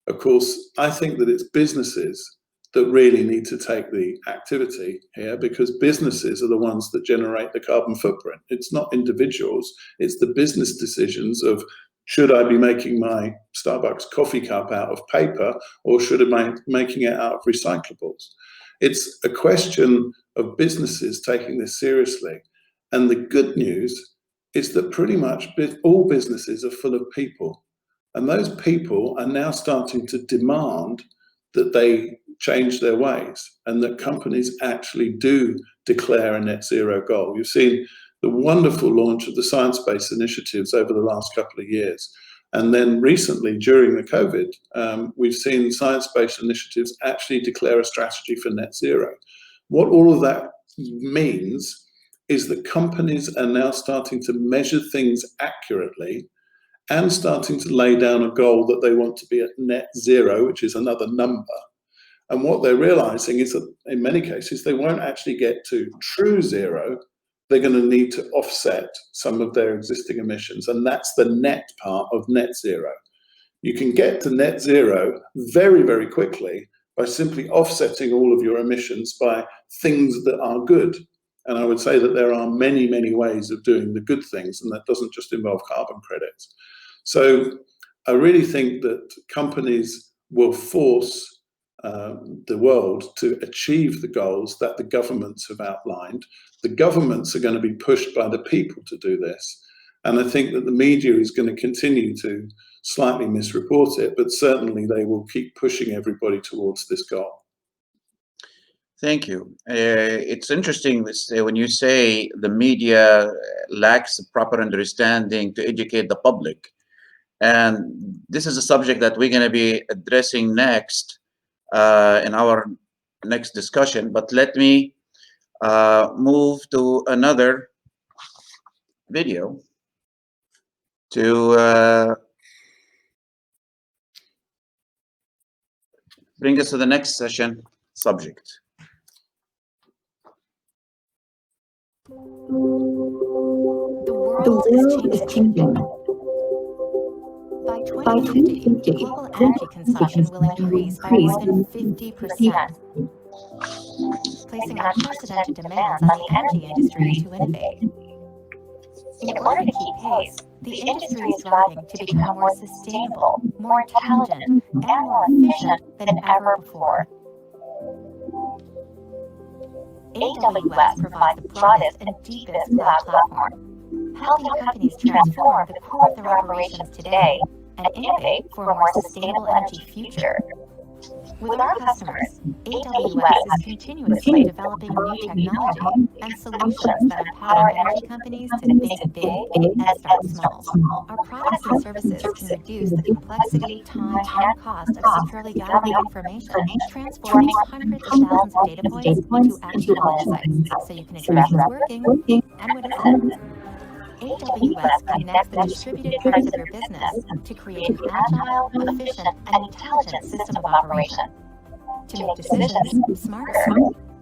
of course, I think that it's businesses that really need to take the activity here, because businesses are the ones that generate the carbon footprint. It's not individuals, it's the business decisions of, should I be making my Starbucks coffee cup out of paper, or should I be making it out of recyclables? It's a question of businesses taking this seriously. And the good news is that pretty much all businesses are full of people. And those people are now starting to demand that they change their ways, and that companies actually do declare a net zero goal. You've seen the wonderful launch of the science-based initiatives over the last couple of years. And then recently, during the COVID, we've seen science-based initiatives actually declare a strategy for net zero. What all of that means is that companies are now starting to measure things accurately and starting to lay down a goal that they want to be at net zero, which is another number. And what they're realizing is that in many cases, they won't actually get to true zero. They're going to need to offset some of their existing emissions. And that's the net part of net zero. You can get to net zero very, very quickly by simply offsetting all of your emissions by things that are good. And I would say that there are many, many ways of doing the good things, and that doesn't just involve carbon credits. So I really think that companies will force the world to achieve the goals that the governments have outlined. The governments are going to be pushed by the people to do this. And I think that the media is going to continue to slightly misreport it, but certainly they will keep pushing everybody towards this goal. Thank you. It's interesting when you say the media lacks proper understanding to educate the public. And this is a subject that we're going to be addressing next in our next discussion. But let me move to another video to bring us to the next session subject. The world is changing. By 2050, global energy consumption will increase by more than 50%, placing unprecedented demands on the energy industry to innovate. In order to keep pace, the industry is striving to become more sustainable, more intelligent, and more efficient than ever before. AWS provides the broadest and deepest cloud platform, helping companies transform the core of their operations today and innovate for a more sustainable energy future. With our customers, AWS is continuously developing new technology and solutions that empower energy companies to think big and start small. Our products and services can reduce the complexity, time, and cost of securely gathering information, transforming hundreds of thousands of data points into actionable insights so you can address what's working and what isn't. AWS connects the distributed parts of your business to create an agile, efficient, and intelligent system of operation, to make decisions smarter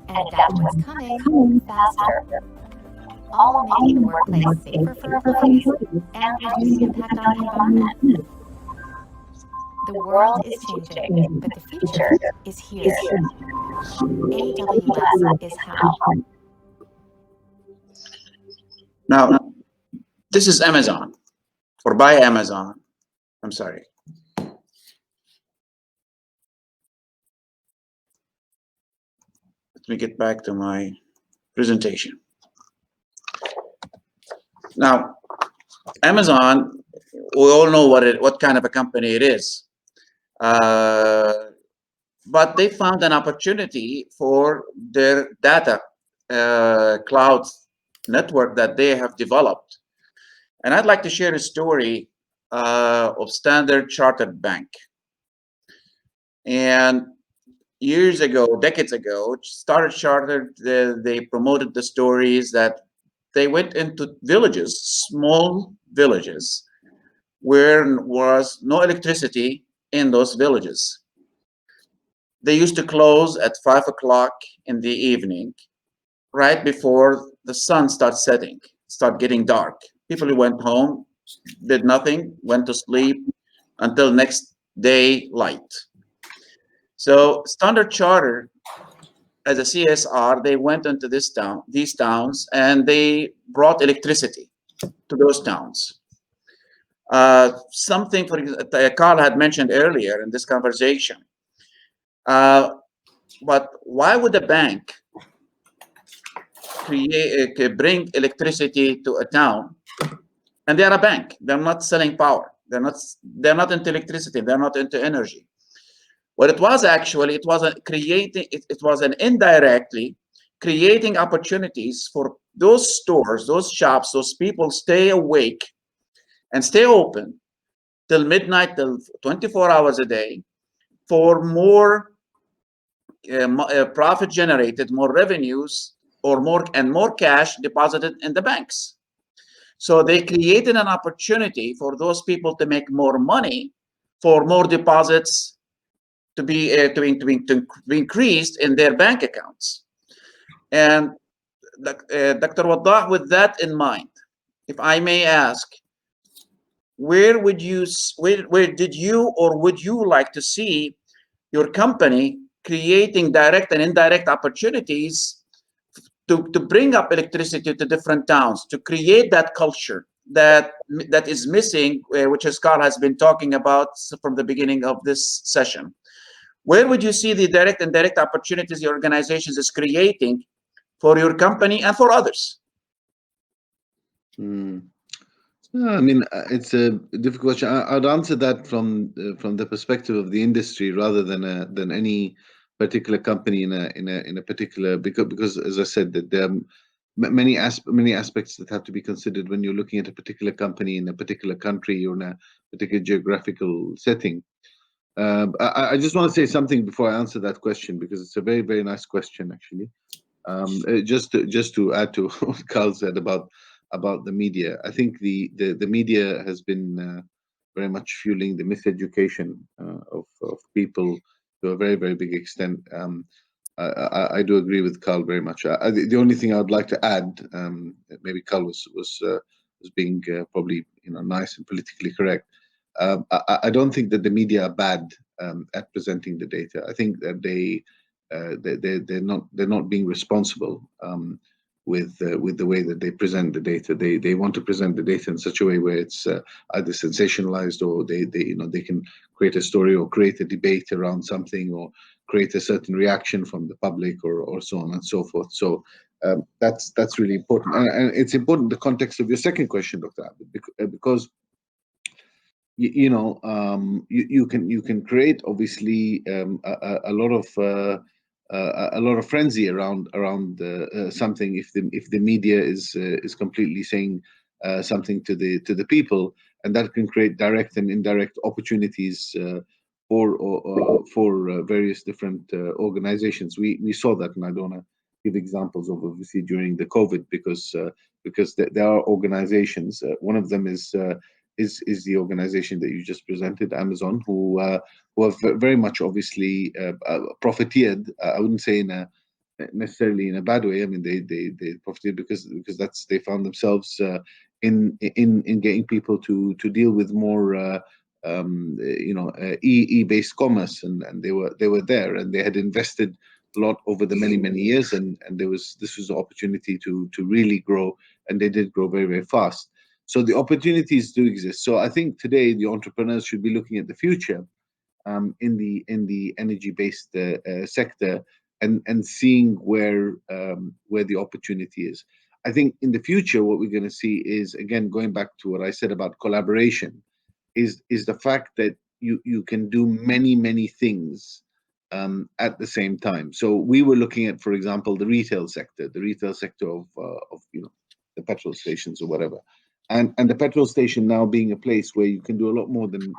and adapt to what's coming faster, all while making the workplace safer for employees and reducing impact on the environment. The world is changing, but the future is here. AWS is how. Now, this is Amazon, or by Amazon. I'm sorry. Let me get back to my presentation. Now, Amazon, we all know what kind of a company it is. But they found an opportunity for their data cloud network that they have developed. And I'd like to share a story of Standard Chartered Bank. And years ago, decades ago, Standard Chartered, they promoted the stories that they went into villages, small villages, where there was no electricity in those villages. They used to close at 5 o'clock in the evening, right before the sun starts setting, start getting dark. People went home, did nothing, went to sleep until next day light. So Standard Charter, as a CSR, they went into these towns, and they brought electricity to those towns. Something, for example, Carl had mentioned earlier in this conversation. But why would a bank bring electricity to a town? And they are a bank. They're not selling power. They're not into electricity. They're not into energy. What it was actually, it was an indirectly creating opportunities for those stores, those shops, those people stay awake and stay open till midnight, till 24 hours a day, for more profit generated, more revenues, or more cash deposited in the banks. So they created an opportunity for those people to make more money, for more deposits to be increased in their bank accounts. And Dr. Waddah, with that in mind, if I may ask, where did you or would you like to see your company creating direct and indirect opportunities to bring up electricity to different towns, to create that culture that is missing, which as Carl has been talking about from the beginning of this session? Where would you see the direct and indirect opportunities your organizations is creating for your company and for others? I mean, it's a difficult question. I'd answer that from the perspective of the industry rather than any particular company in a particular, because as I said, that there are many aspects that have to be considered when you're looking at a particular company in a particular country or in a particular geographical setting. I just want to say something before I answer that question, because it's a very, very nice question, actually. Just to add to what Carl said about the media, I think the media has been very much fueling the miseducation of people to a very, very big extent. I do agree with Carl very much. The only thing I would like to add, maybe Carl was being probably nice and politically correct. I don't think that the media are bad at presenting the data. I think that they're not being responsible with the way that they present the data. They want to present the data in such a way where it's either sensationalized, or they can create a story or create a debate around something, or create a certain reaction from the public, or so on and so forth. So that's really important, and it's important in the context of your second question, Dr. Abid, because you can create obviously a lot of frenzy around something if the media is completely saying something to the people, and that can create direct and indirect opportunities for various different organizations. We saw that, and I don't want to give examples of obviously during the COVID, because there are organizations. One of them is the organization that you just presented, Amazon, who have very much obviously profiteered. I wouldn't say necessarily in a bad way. I mean, they profited because they found themselves in getting people to deal with more e-based commerce, and they were there, and they had invested a lot over the many years, and this was an opportunity to really grow, and they did grow very, very fast. So the opportunities do exist. So I think today the entrepreneurs should be looking at the future in the energy-based sector, and seeing where the opportunity is. I think in the future what we're going to see is, again, going back to what I said about collaboration, is the fact that you can do many things at the same time. So we were looking at, for example, the retail sector of the petrol stations or whatever. And the petrol station now being a place where you can do a lot more than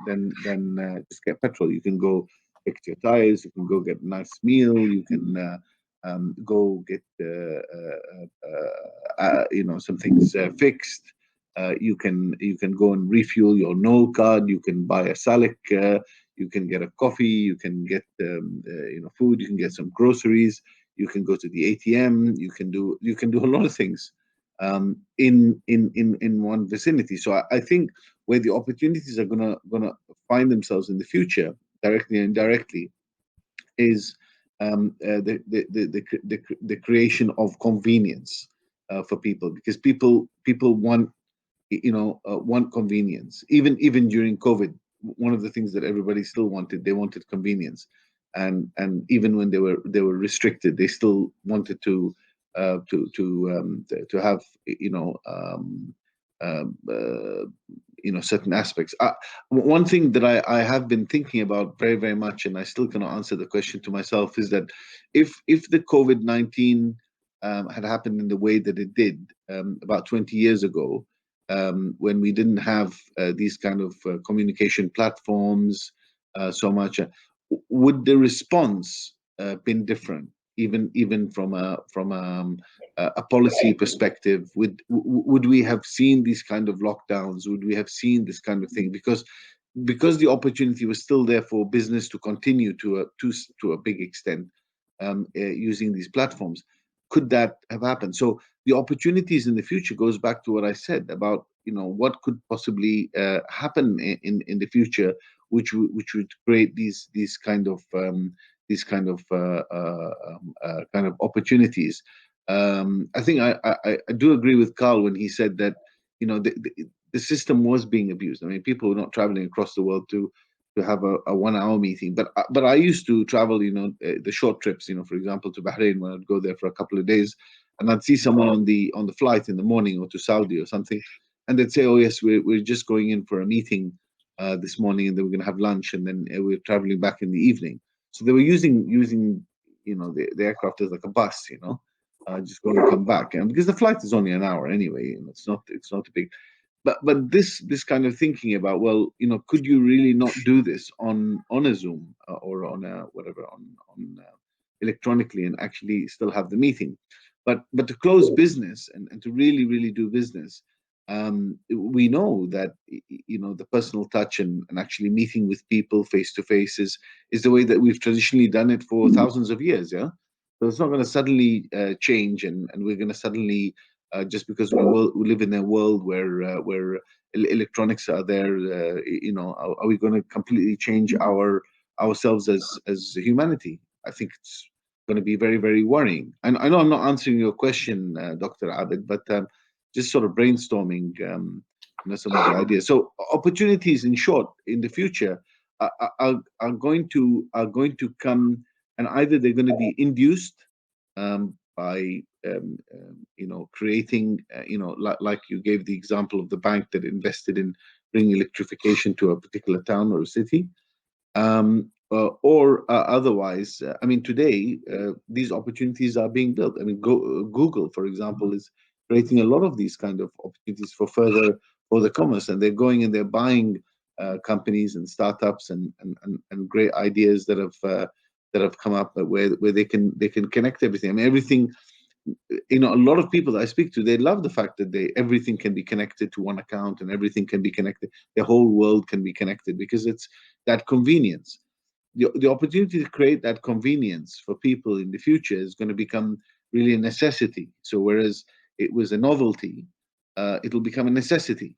just get petrol. You can go fix your tires. You can go get a nice meal. You can go get some things fixed. You can go and refuel your Knoll card. You can buy a Salik. You can get a coffee. You can get food. You can get some groceries. you can go to the ATM, you can do a lot of things in one vicinity. So I think where the opportunities are gonna find themselves in the future, directly and indirectly, is the creation of convenience for people, because people want, want convenience. Even during COVID, one of the things that everybody still wanted, they wanted convenience, and even when they were restricted, they still wanted to have, um, uh, certain aspects. One thing that I have been thinking about very, very much, and I still cannot answer the question to myself, is that if the COVID-19 had happened in the way that it did about 20 years ago, when we didn't have these kind of communication platforms so much, would the response been different? Even from a policy perspective, would we have seen these kind of lockdowns? Would we have seen this kind of thing? Because the opportunity was still there for business to continue to a big extent, using these platforms. Could that have happened? So the opportunities in the future goes back to what I said about, what could possibly happen in the future, which would create these kind of kind of opportunities. I think I do agree with Carl when he said that, the system was being abused. I mean, people were not traveling across the world to have a 1 hour meeting, but I used to travel, the short trips, for example, to Bahrain, when I'd go there for a couple of days, and I'd see someone on the flight in the morning, or to Saudi or something, and they'd say, "Oh yes, we're just going in for a meeting this morning, and then we're going to have lunch, and then we're traveling back in the evening." So they were using the aircraft as like a bus, just go and come back, and because the flight is only an hour anyway, and it's not a big. But this kind of thinking about, well, could you really not do this on a Zoom, or on a whatever, on electronically, and actually still have the meeting? But to close business, and to really do business, we know that the personal touch, and actually meeting with people face to face is the way that we've traditionally done it for thousands of years. Yeah, so it's not going to suddenly change, and we're going to suddenly, just because we live in a world where electronics are there, are we going to completely change ourselves as humanity? I think it's going to be very, very worrying. And I know I'm not answering your question, Dr. Abid, but just sort of brainstorming, some of the ideas. So opportunities, in short, in the future are going to come, and either they're going to be induced by creating, like you gave the example of the bank that invested in bringing electrification to a particular town or a city, or otherwise. I mean, today these opportunities are being built. I mean, Google, for example, is creating a lot of these kind of opportunities for further commerce, and they're going and they're buying companies and startups and great ideas that have come up, where they can connect everything. I mean, everything. A lot of people that I speak to, they love the fact that everything can be connected to one account, and everything can be connected. The whole world can be connected, because it's that convenience. The opportunity to create that convenience for people in the future is going to become really a necessity. So whereas it was a novelty, it'll become a necessity.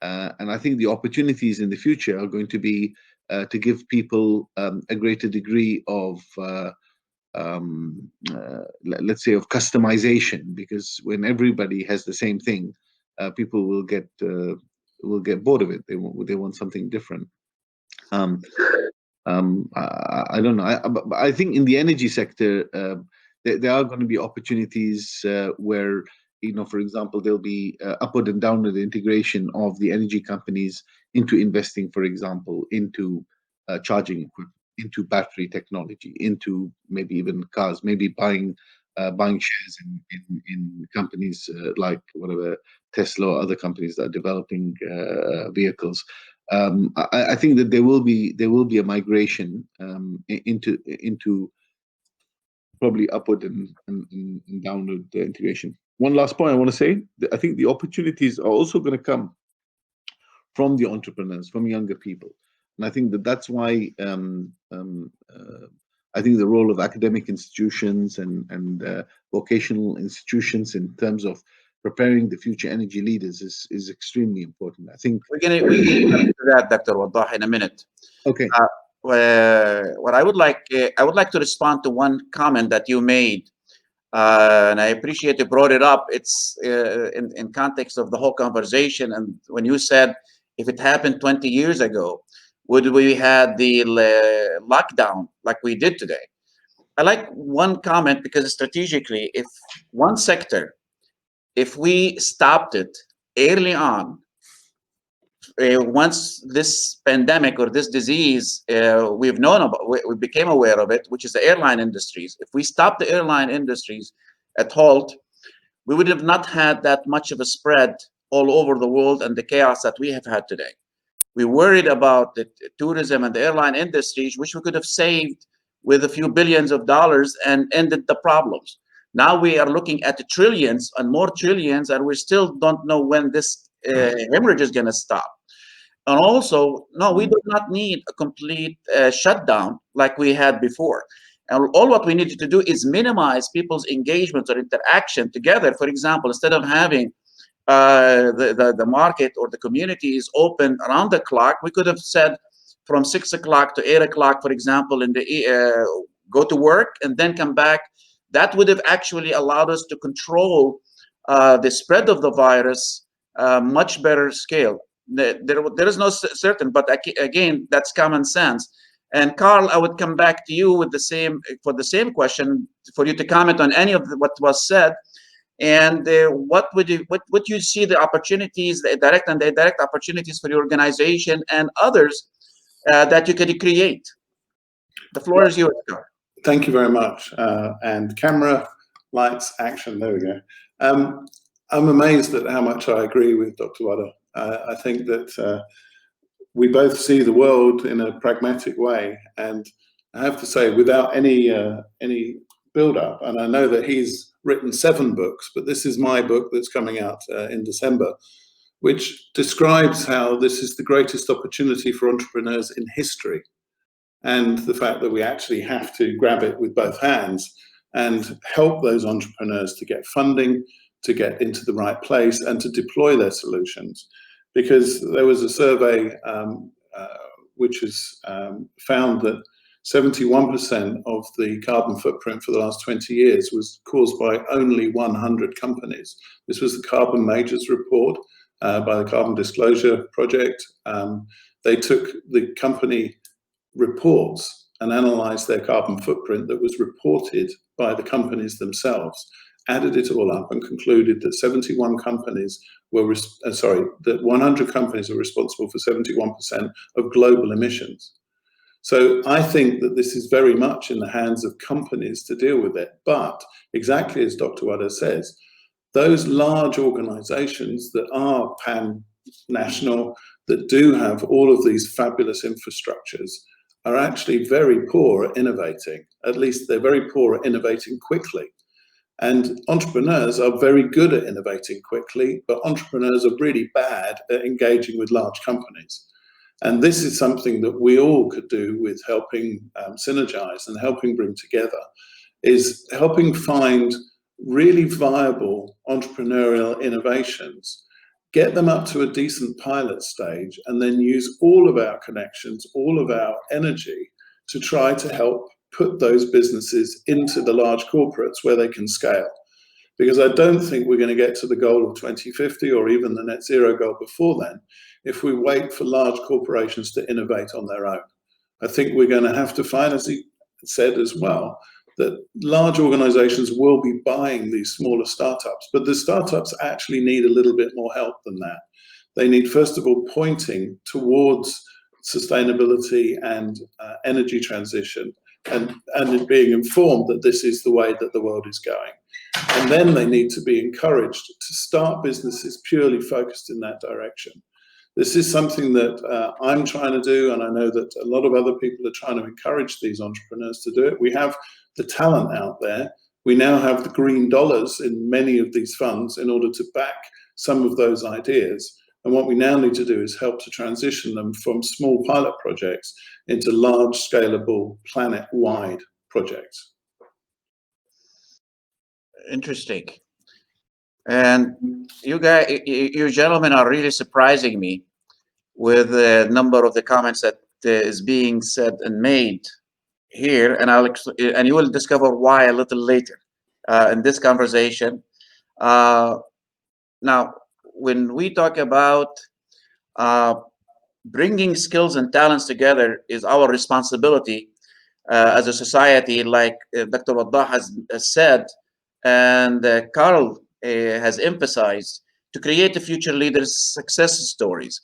And I think the opportunities in the future are going to be to give people a greater degree of let's say, of customization, because when everybody has the same thing, people will get bored of it. They want something different. I don't know. But I think in the energy sector, there are going to be opportunities where, for example, there'll be upward and downward integration of the energy companies into investing, for example, into charging equipment, into battery technology, into maybe even cars, maybe buying shares in companies like whatever Tesla or other companies that are developing vehicles. I think that there will be a migration into probably upward and downward integration. One last point I want to say: I think the opportunities are also going to come from the entrepreneurs, from younger people, and I think that that's why I think the role of academic institutions and vocational institutions in terms of preparing the future energy leaders is extremely important. I think we're gonna come to that, Dr. Waddah, in a minute. okay. What I would like to respond to one comment that you made, and I appreciate you brought it up. It's in context of the whole conversation, and when you said if it happened 20 years ago, would we had the lockdown like we did today? I like one comment because strategically, if one sector, if we stopped it early on, once this pandemic or this disease we've known about, we became aware of it, which is the airline industries. If we stopped the airline industries at halt, we would have not had that much of a spread all over the world and the chaos that we have had today. We worried about the tourism and the airline industries, which we could have saved with a few billions of dollars and ended the problems. Now we are looking at the trillions and more trillions, and we still don't know when this hemorrhage is going to stop. And also, no, we do not need a complete shutdown like we had before. And all what we needed to do is minimize people's engagement or interaction together. For example, instead of having the market or the community is open around the clock, we could have said from 6 o'clock to 8 o'clock, for example, in the go to work and then come back. That would have actually allowed us to control the spread of the virus much better scale. There is no certain, but again, that's common sense. And Carl, I would come back to you with the same question for you to comment on any of what was said. And what would you see the opportunities, the direct and the indirect opportunities for your organization and others that you could create? The floor is yours, Carl. Thank you very much. And camera, lights, action. There we go. I'm amazed at how much I agree with Dr. Waddah. I think that we both see the world in a pragmatic way, and I have to say, without any build-up, and I know that he's written 7 books, but this is my book that's coming out in December, which describes how this is the greatest opportunity for entrepreneurs in history, and the fact that we actually have to grab it with both hands and help those entrepreneurs to get funding, to get into the right place, and to deploy their solutions. Because there was a survey which has found that 71% of the carbon footprint for the last 20 years was caused by only 100 companies. This was the Carbon Majors report by the Carbon Disclosure Project. They took the company reports and analyzed their carbon footprint that was reported by the companies themselves, added it all up and concluded that 71 companies were, that 100 companies are responsible for 71% of global emissions. So I think that this is very much in the hands of companies to deal with it. But exactly as Dr. Waddah says, those large organizations that are pan-national, that do have all of these fabulous infrastructures, are actually very poor at innovating. At least they're very poor at innovating quickly. And entrepreneurs are very good at innovating quickly, but entrepreneurs are really bad at engaging with large companies. And this is something that we all could do with helping synergize and helping bring together, is helping find really viable entrepreneurial innovations, get them up to a decent pilot stage, and then use all of our connections, all of our energy to try to help put those businesses into the large corporates where they can scale. Because I don't think we're going to get to the goal of 2050 or even the net zero goal before then if we wait for large corporations to innovate on their own. I think we're going to have to find, as he said as well, that large organizations will be buying these smaller startups, but the startups actually need a little bit more help than that. They need, first of all, pointing towards sustainability and energy transition, and being informed that this is the way that the world is going. And then they need to be encouraged to start businesses purely focused in that direction. This is something that I'm trying to do, and I know that a lot of other people are trying to encourage these entrepreneurs to do it. We have the talent out there. We now have the green dollars in many of these funds in order to back some of those ideas. And what we now need to do is help to transition them from small pilot projects into large, scalable, planet-wide projects. Interesting. And you gentlemen are really surprising me with the number of the comments that is being said and made here, and and you will discover why a little later in this conversation. Now, when we talk about bringing skills and talents together is our responsibility as a society, like Dr. Waddah has said, and Carl has emphasized, to create the future leaders' success stories.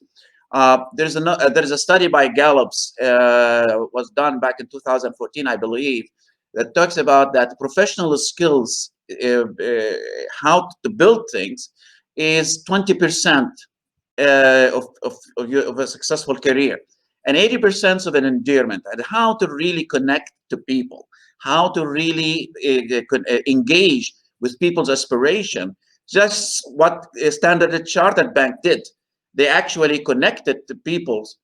There's a study by Gallup's was done back in 2014, I believe, that talks about that professional skills, how to build things, is 20% of a successful career, and 80% of an endearment, and how to really connect to people, how to really engage with people's aspiration. Just what Standard Chartered Bank did. They actually connected to people's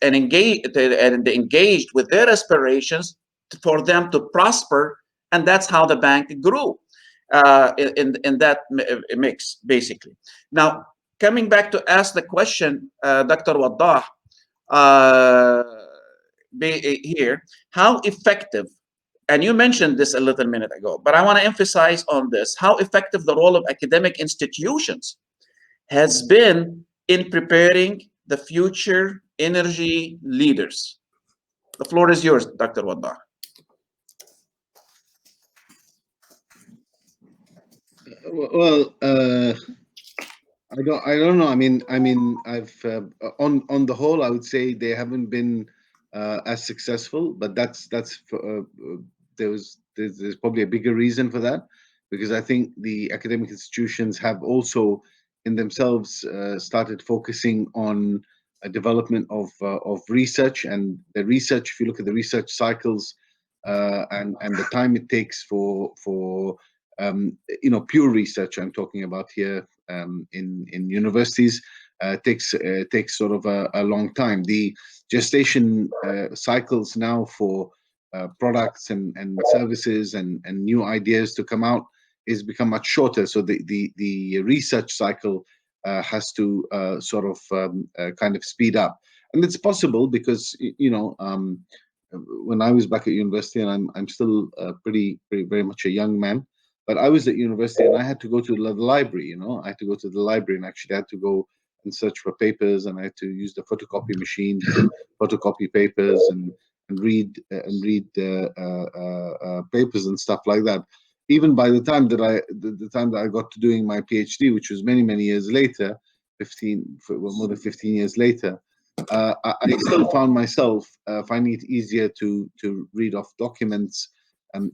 and engaged with their aspirations for them to prosper, and that's how the bank grew in that mix, basically. Now, coming back to ask the question, Dr. Waddah, here, how effective, and you mentioned this a little minute ago, but I want to emphasize on this, how effective the role of academic institutions has been in preparing the future energy leaders. The floor is yours, Dr. Waddah. Well, I don't know. I mean, I've on the whole, I would say they haven't been as successful, but that's for, there's probably a bigger reason for that, because I think the academic institutions have also in themselves started focusing on a development of research, and the research. If you look at the research cycles and the time it takes for pure research, I'm talking about here in universities, takes sort of a long time. The gestation cycles now for products and services and new ideas to come out is become much shorter. So the research cycle has to sort of kind of speed up, and it's possible because when I was back at university, and I'm still pretty very much a young man, but I was at university and I had to go to the library. I had to go to the library and actually had to go and search for papers, and I had to use the photocopy machine to photocopy papers and read papers and stuff like that. Even by the time that I got to doing my PhD, which was many years later, more than 15 years later, I still found myself finding it easier to read off documents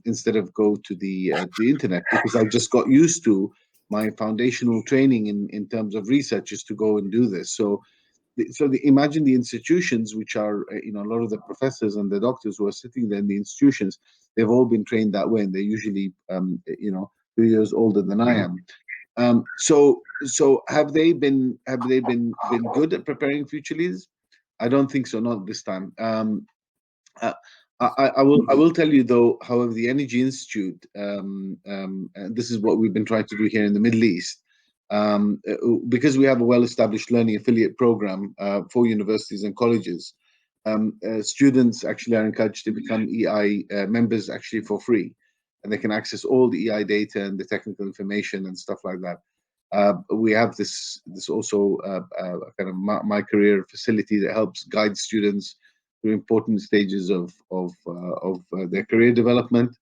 instead of go to the internet, because I just got used to my foundational training in terms of research is to go and do this. So imagine the institutions, which are a lot of the professors and the doctors who are sitting there in the institutions, they've all been trained that way, and they're usually 2 years older than I am. So have they been good at preparing future leaders? I don't think so, not this time. I will tell you though, however, the Energy Institute, and this is what we've been trying to do here in the Middle East, because we have a well-established learning affiliate program for universities and colleges. Students actually are encouraged to become EI members actually for free, and they can access all the EI data and the technical information and stuff like that. We have this also kind of my career facility that helps guide students through important stages of their career development.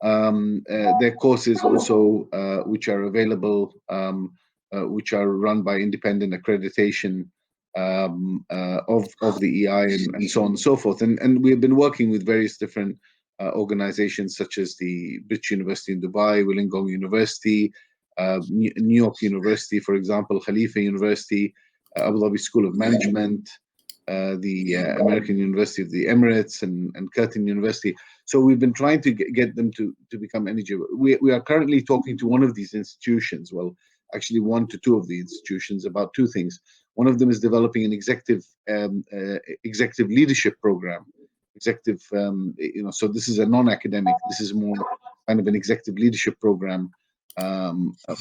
Their courses also, which are available, which are run by independent accreditation of the EI and so on and so forth. And we've been working with various different organizations such as the British University in Dubai, Wollongong University, New York University, for example, Khalifa University, Abu Dhabi School of Management, the American University of the Emirates, and Curtin University. So we've been trying to get them to become eligible. We are currently talking to one of these institutions, well, actually 1 to 2 of the institutions, about 2 things. One of them is developing an executive leadership program, executive, so this is a non-academic, this is more kind of an executive leadership program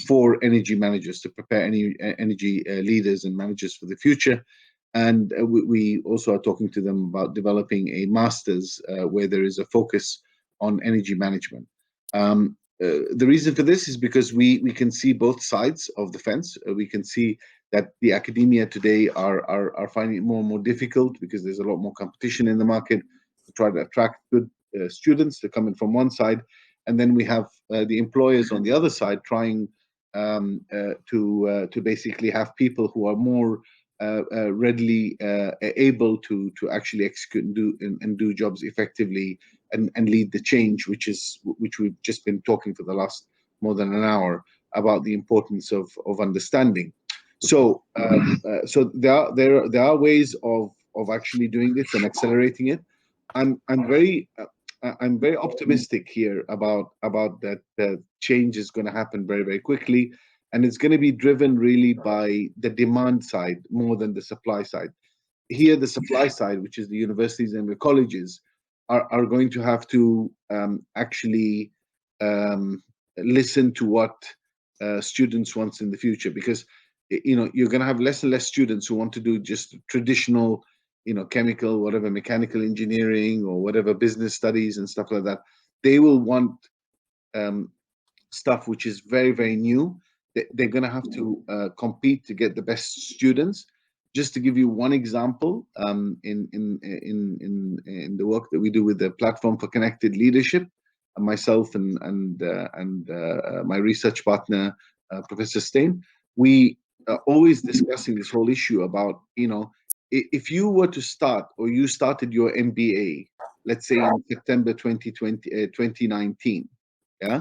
for energy managers to prepare energy leaders and managers for the future. And we also are talking to them about developing a master's where there is a focus on energy management. The reason for this is because we can see both sides of the fence. We can see that the academia today are finding it more and more difficult because there's a lot more competition in the market to try to attract good students to come in from one side. And then we have the employers on the other side trying to basically have people who are more readily able to actually execute and do jobs effectively and lead the change, which we've just been talking for the last more than an hour about the importance of understanding. So so there are ways of actually doing this and accelerating it. I'm very optimistic here about that change is going to happen very, very quickly, and it's going to be driven really by the demand side more than the supply side. Here, the supply side, which is the universities and the colleges, are going to have to actually listen to what students want in the future, because you're going to have less and less students who want to do just traditional chemical, whatever, mechanical engineering or whatever, business studies and stuff like that. They will want stuff which is very, very new. They're going to have to compete to get the best students. Just to give you one example, in the work that we do with the Platform for Connected Leadership, myself and my research partner, Professor Stein, we are always discussing this whole issue about, if you were to start, or you started your MBA, let's say in September 2019, yeah,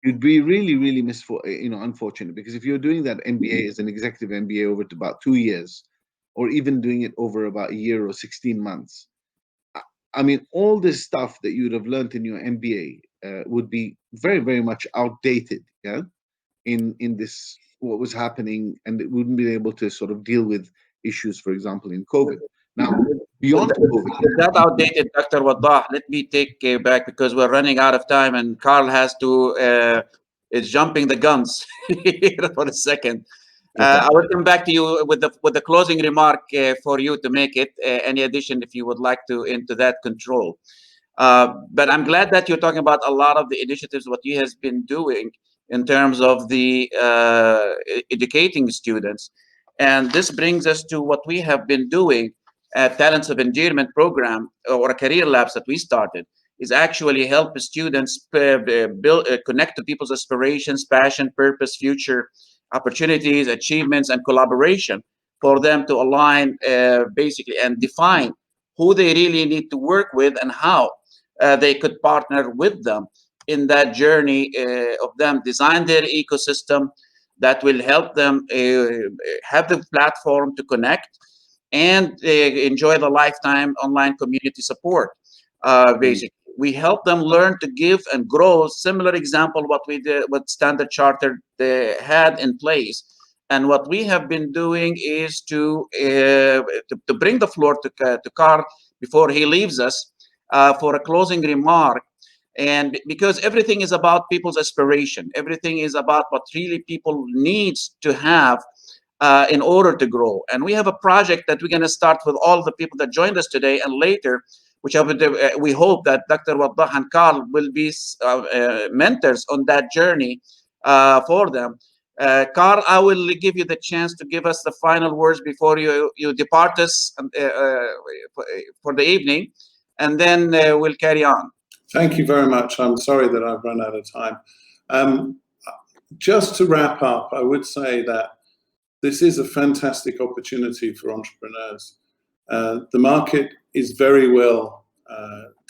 you'd be really, really unfortunate, because if you're doing that MBA as an executive MBA over to about 2 years, or even doing it over about a year or 16 months, I mean, all this stuff that you would have learned in your MBA would be very, very much outdated, yeah, in this, what was happening, and it wouldn't be able to sort of deal with issues, for example, in COVID. Now, beyond COVID, that outdated, Dr. Waddah, let me take back, because we're running out of time, and Carl has to is jumping the guns for a second. I will come back to you with the closing remark for you to make it. Any addition, if you would like to, into that control. But I'm glad that you're talking about a lot of the initiatives, what you has been doing in terms of the educating students. And this brings us to what we have been doing at Talents of Endearment program, or a career labs that we started, is actually help students build, connect to people's aspirations, passion, purpose, future opportunities, achievements, and collaboration, for them to align basically and define who they really need to work with and how they could partner with them in that journey of them design their ecosystem that will help them have the platform to connect and enjoy the lifetime online community support. Basically, we help them learn to give and grow. Similar example what we did, what Standard Chartered had in place. And what we have been doing is to bring the floor to Carl before he leaves us for a closing remark. And because everything is about people's aspiration, everything is about what really people needs to have in order to grow. And we have a project that we're going to start with all the people that joined us today, and later, which we hope that Dr. Waddah and Carl will be mentors on that journey for them. Carl, I will give you the chance to give us the final words before you depart us for the evening, and then we'll carry on. Thank you very much. I'm sorry that I've run out of time. Just to wrap up, I would say that this is a fantastic opportunity for entrepreneurs. The market is very well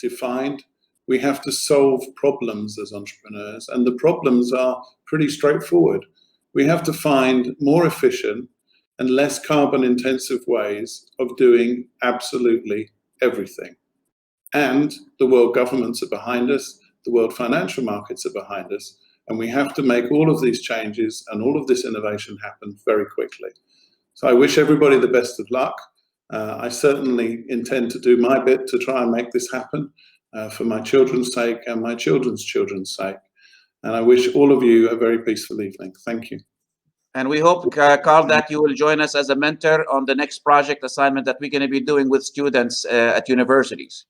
defined. We have to solve problems as entrepreneurs, and the problems are pretty straightforward. We have to find more efficient and less carbon intensive ways of doing absolutely everything. And the world governments are behind us, the world financial markets are behind us, and we have to make all of these changes and all of this innovation happen very quickly. So I wish everybody the best of luck. I certainly intend to do my bit to try and make this happen for my children's sake and my children's children's sake. And I wish all of you a very peaceful evening. Thank you. And we hope, Carl, that you will join us as a mentor on the next project assignment that we're going to be doing with students at universities.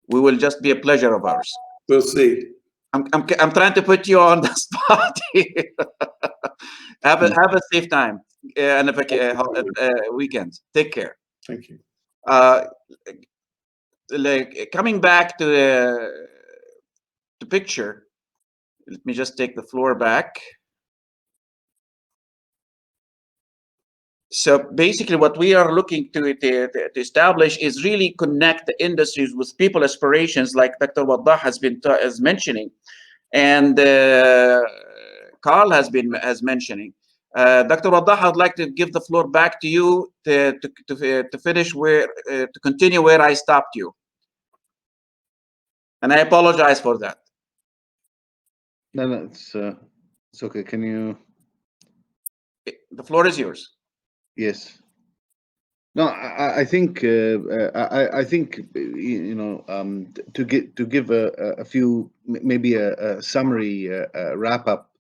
We will just be a pleasure of ours. We'll see. I'm trying to put you on the spot here. have a safe time and a weekend. Take care. Thank you. Like coming back to the picture. Let me just take the floor back. So basically what we are looking to establish is really connect the industries with people aspirations like Dr. Waddah has mentioning, and Carl has mentioning. Dr. Waddah, I'd like to give the floor back to you to finish to continue where I stopped you. And I apologize for that. No, it's okay. Can you? The floor is yours. Yes. No, I think I think to give a few, maybe a summary wrap up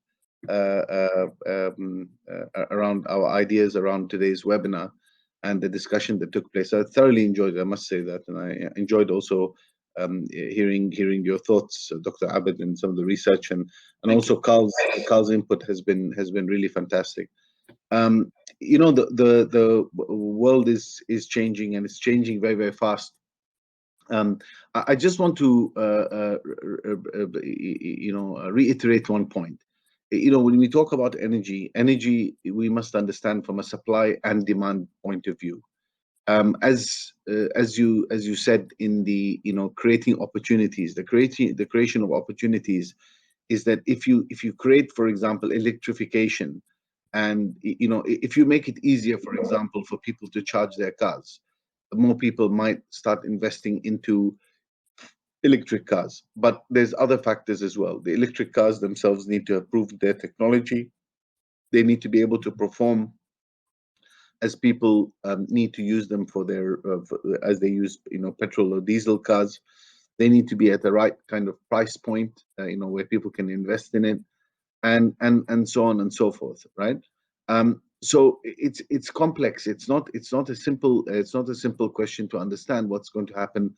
around our ideas around today's webinar and the discussion that took place. I thoroughly enjoyed it, I must say that, and I enjoyed also hearing your thoughts, Dr. Abed, and some of the research, and also Carl's input has been really fantastic. The world is changing, and it's changing very, very fast. I just want to reiterate one point. When we talk about energy, we must understand from a supply and demand point of view. As you said, in the creating opportunities, the creation of opportunities is that if you create, for example, electrification, and if you make it easier, for example, for people to charge their cars, more people might start investing into electric cars. But there's other factors as well. The electric cars themselves need to improve their technology. They need to be able to perform as people need to use them for their as they use petrol or diesel cars. They need to be at the right kind of price point, where people can invest in it, and so on and so forth, right? So it's complex. It's not a simple question to understand what's going to happen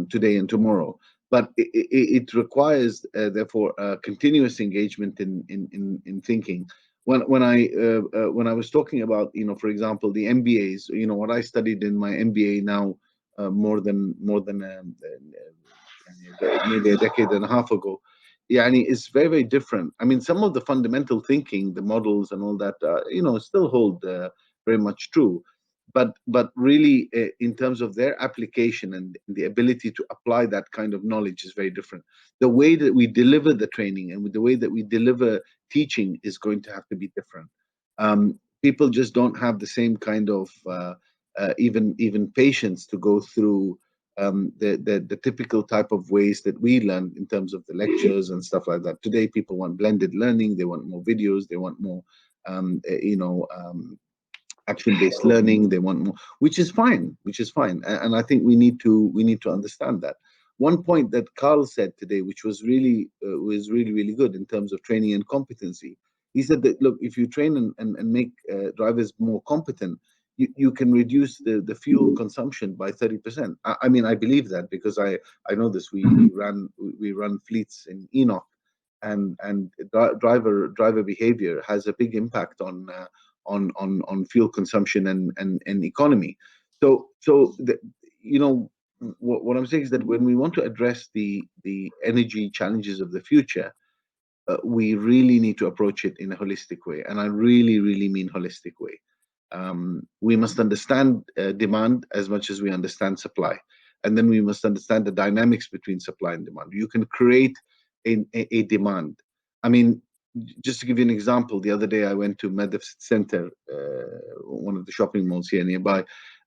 today and tomorrow. But it requires therefore continuous engagement in thinking. When I was talking about, for example, the MBAs, what I studied in my MBA now, more than maybe a decade and a half ago, it's very, very different. I mean, some of the fundamental thinking, the models and all that, still hold very much true. But really, in terms of their application and the ability to apply that kind of knowledge is very different. The way that we deliver the training and with the way that we deliver teaching is going to have to be different. People just don't have the same kind of even patience to go through the typical type of ways that we learn in terms of the lectures and stuff like that. Today, people want blended learning. They want more videos. They want more, action-based learning. They want more, which is fine. And I think we need to understand that. One point that Carl said today, which was really really good in terms of training and competency. He said that, look, if you train and make drivers more competent, you can reduce the fuel consumption by 30%. I mean, I believe that because I know this. We run fleets in Enoch, and driver behavior has a big impact on fuel consumption and economy. So what I'm saying is that when we want to address the energy challenges of the future, we really need to approach it in a holistic way, and I really mean holistic way. We must understand demand as much as we understand supply, and then we must understand the dynamics between supply and demand. You can create a demand. I mean, just to give you an example, the other day I went to Medef Center, one of the shopping malls here nearby,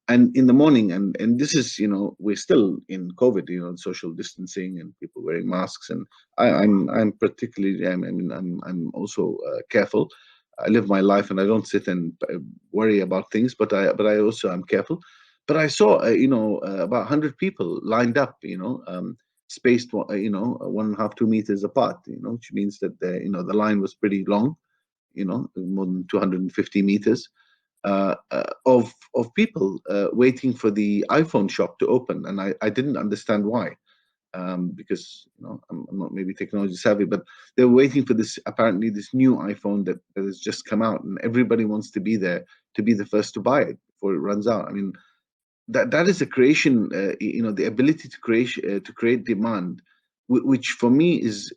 and in the morning, and this is, we're still in COVID, social distancing and people wearing masks, and I'm particularly, I'm also careful. I live my life and I don't sit and worry about things, but I also am careful. but I saw, about 100 people lined up, spaced, 1.5, 2 meters apart, which means that the line was pretty long, more than 250 meters of people waiting for the iPhone shop to open, and I didn't understand why. Because I'm not maybe technology savvy, but they're waiting for this, apparently this new iPhone that has just come out, and everybody wants to be there to be the first to buy it before it runs out. I mean, that is a creation, the ability to create demand, which for me is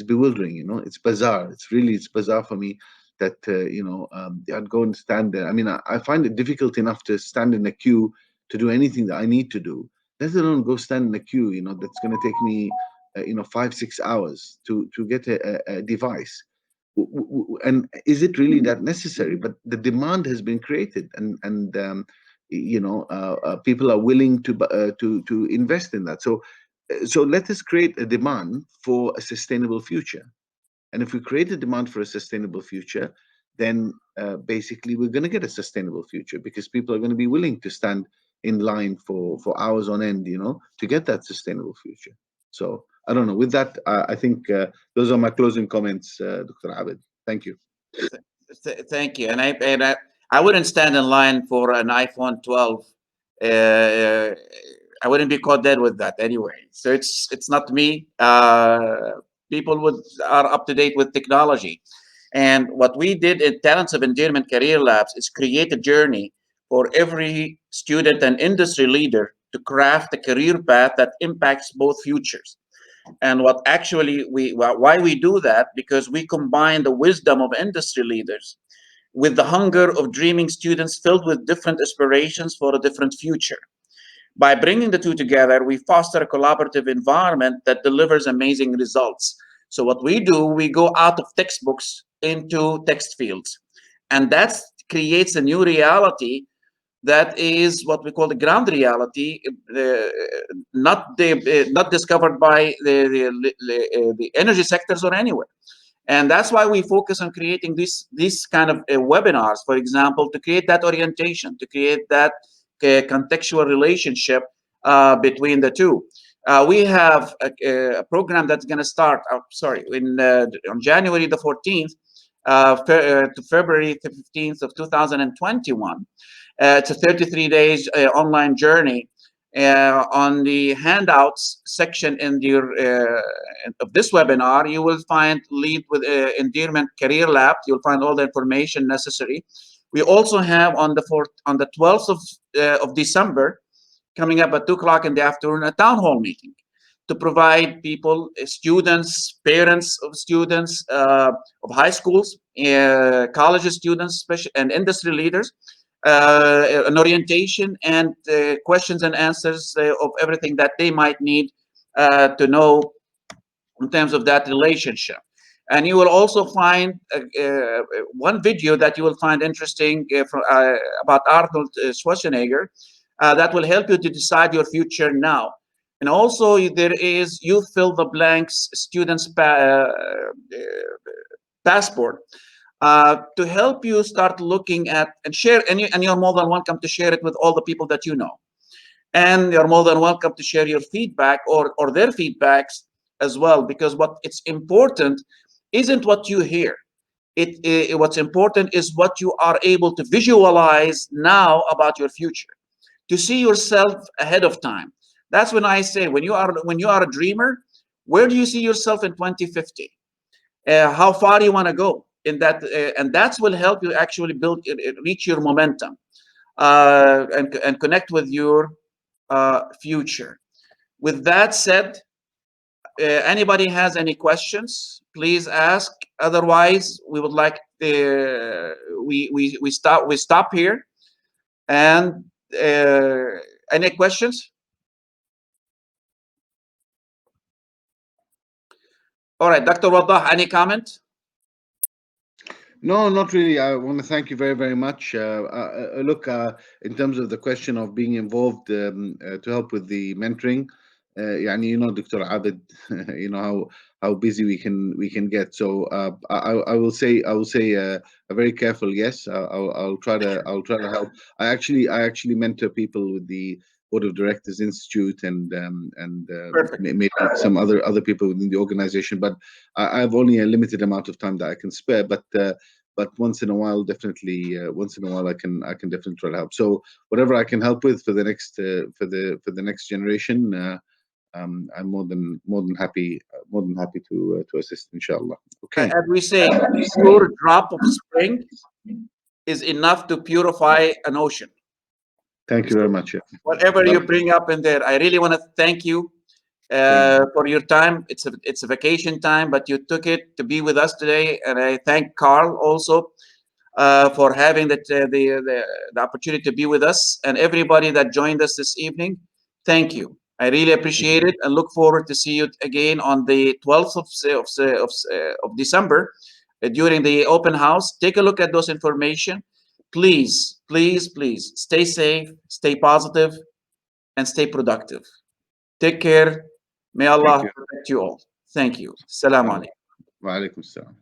bewildering. It's bizarre. It's bizarre for me that I'd go and stand there. I mean, I find it difficult enough to stand in a queue to do anything that I need to do, let alone go stand in a queue. That's going to take me 5-6 hours to get a device. And is it really that necessary? But the demand has been created, and people are willing to invest in that. So let us create a demand for a sustainable future. And if we create a demand for a sustainable future, then basically we're going to get a sustainable future, because people are going to be willing to stand in line for hours on end, to get that sustainable future. So I don't know. With that, I think those are my closing comments, Dr. Abed. Thank you. Thank you. And I wouldn't stand in line for an iPhone 12. I wouldn't be caught dead with that anyway. So it's not me. People are up to date with technology. And what we did in Talents of Endearment Career Labs is create a journey for every student and industry leader to craft a career path that impacts both futures. And what actually why we do that, because we combine the wisdom of industry leaders with the hunger of dreaming students filled with different aspirations for a different future. By bringing the two together, we foster a collaborative environment that delivers amazing results. So what we do, we go out of textbooks into text fields, and that creates a new reality that is what we call the ground reality, not discovered by the energy sectors or anywhere. And that's why we focus on creating these kind of webinars, for example, to create that orientation, to create that contextual relationship between the two. We have a program that's going to start, on January the 14th to February 15th of 2021. It's a 33 days online journey. On the handouts section in of this webinar, you will find lead with Endearment Career Lab. You'll find all the information necessary. We also have on the 12th of December, coming up at 2 o'clock in the afternoon, a town hall meeting to provide people, students, parents of students of high schools, college students, and industry leaders, an orientation and questions and answers of everything that they might need to know in terms of that relationship. And you will also find one video that you will find interesting about Arnold Schwarzenegger that will help you to decide your future now. And also there is You Fill the Blanks Students Passport to help you start looking at and share, and you're more than welcome to share it with all the people that you know. And you're more than welcome to share your feedback or their feedbacks as well, because what it's important isn't what you hear. What's important is what you are able to visualize now about your future, to see yourself ahead of time. That's when I say, when you are a dreamer, where do you see yourself in 2050? How far do you want to go in that? And that will help you actually reach your momentum and connect with your future. With that said, anybody has any questions, please ask. Otherwise, we would like we stop here. And any questions? All right, Dr. Waddah, any comment? No, not really. I want to thank you very, very much. Look, in terms of the question of being involved to help with the mentoring, يعني Dr. Abid, how busy we can get. So I will say a very careful yes. I'll try to help. I actually mentor people with the Board of Directors Institute and Perfect. maybe some other people within the organization. But I have only a limited amount of time that I can spare. But once in a while, definitely, I can definitely try to help. So whatever I can help with for the next for the next generation, I'm more than happy to assist, inshallah. Okay. As we say, pure drop of spring is enough to purify an ocean. Thank you very much. Yeah. Whatever you bring up in there, I really want to thank you for your time. It's a vacation time, but you took it to be with us today, and I thank Carl also for having the opportunity to be with us, and everybody that joined us this evening. Thank you. I really appreciate it, and look forward to see you again on the 12th of December during the open house. Take a look at those information. Please, please, please stay safe, stay positive, and stay productive. Take care. May Allah protect you all. Thank you. Salam alaikum. Wa alaikum salam.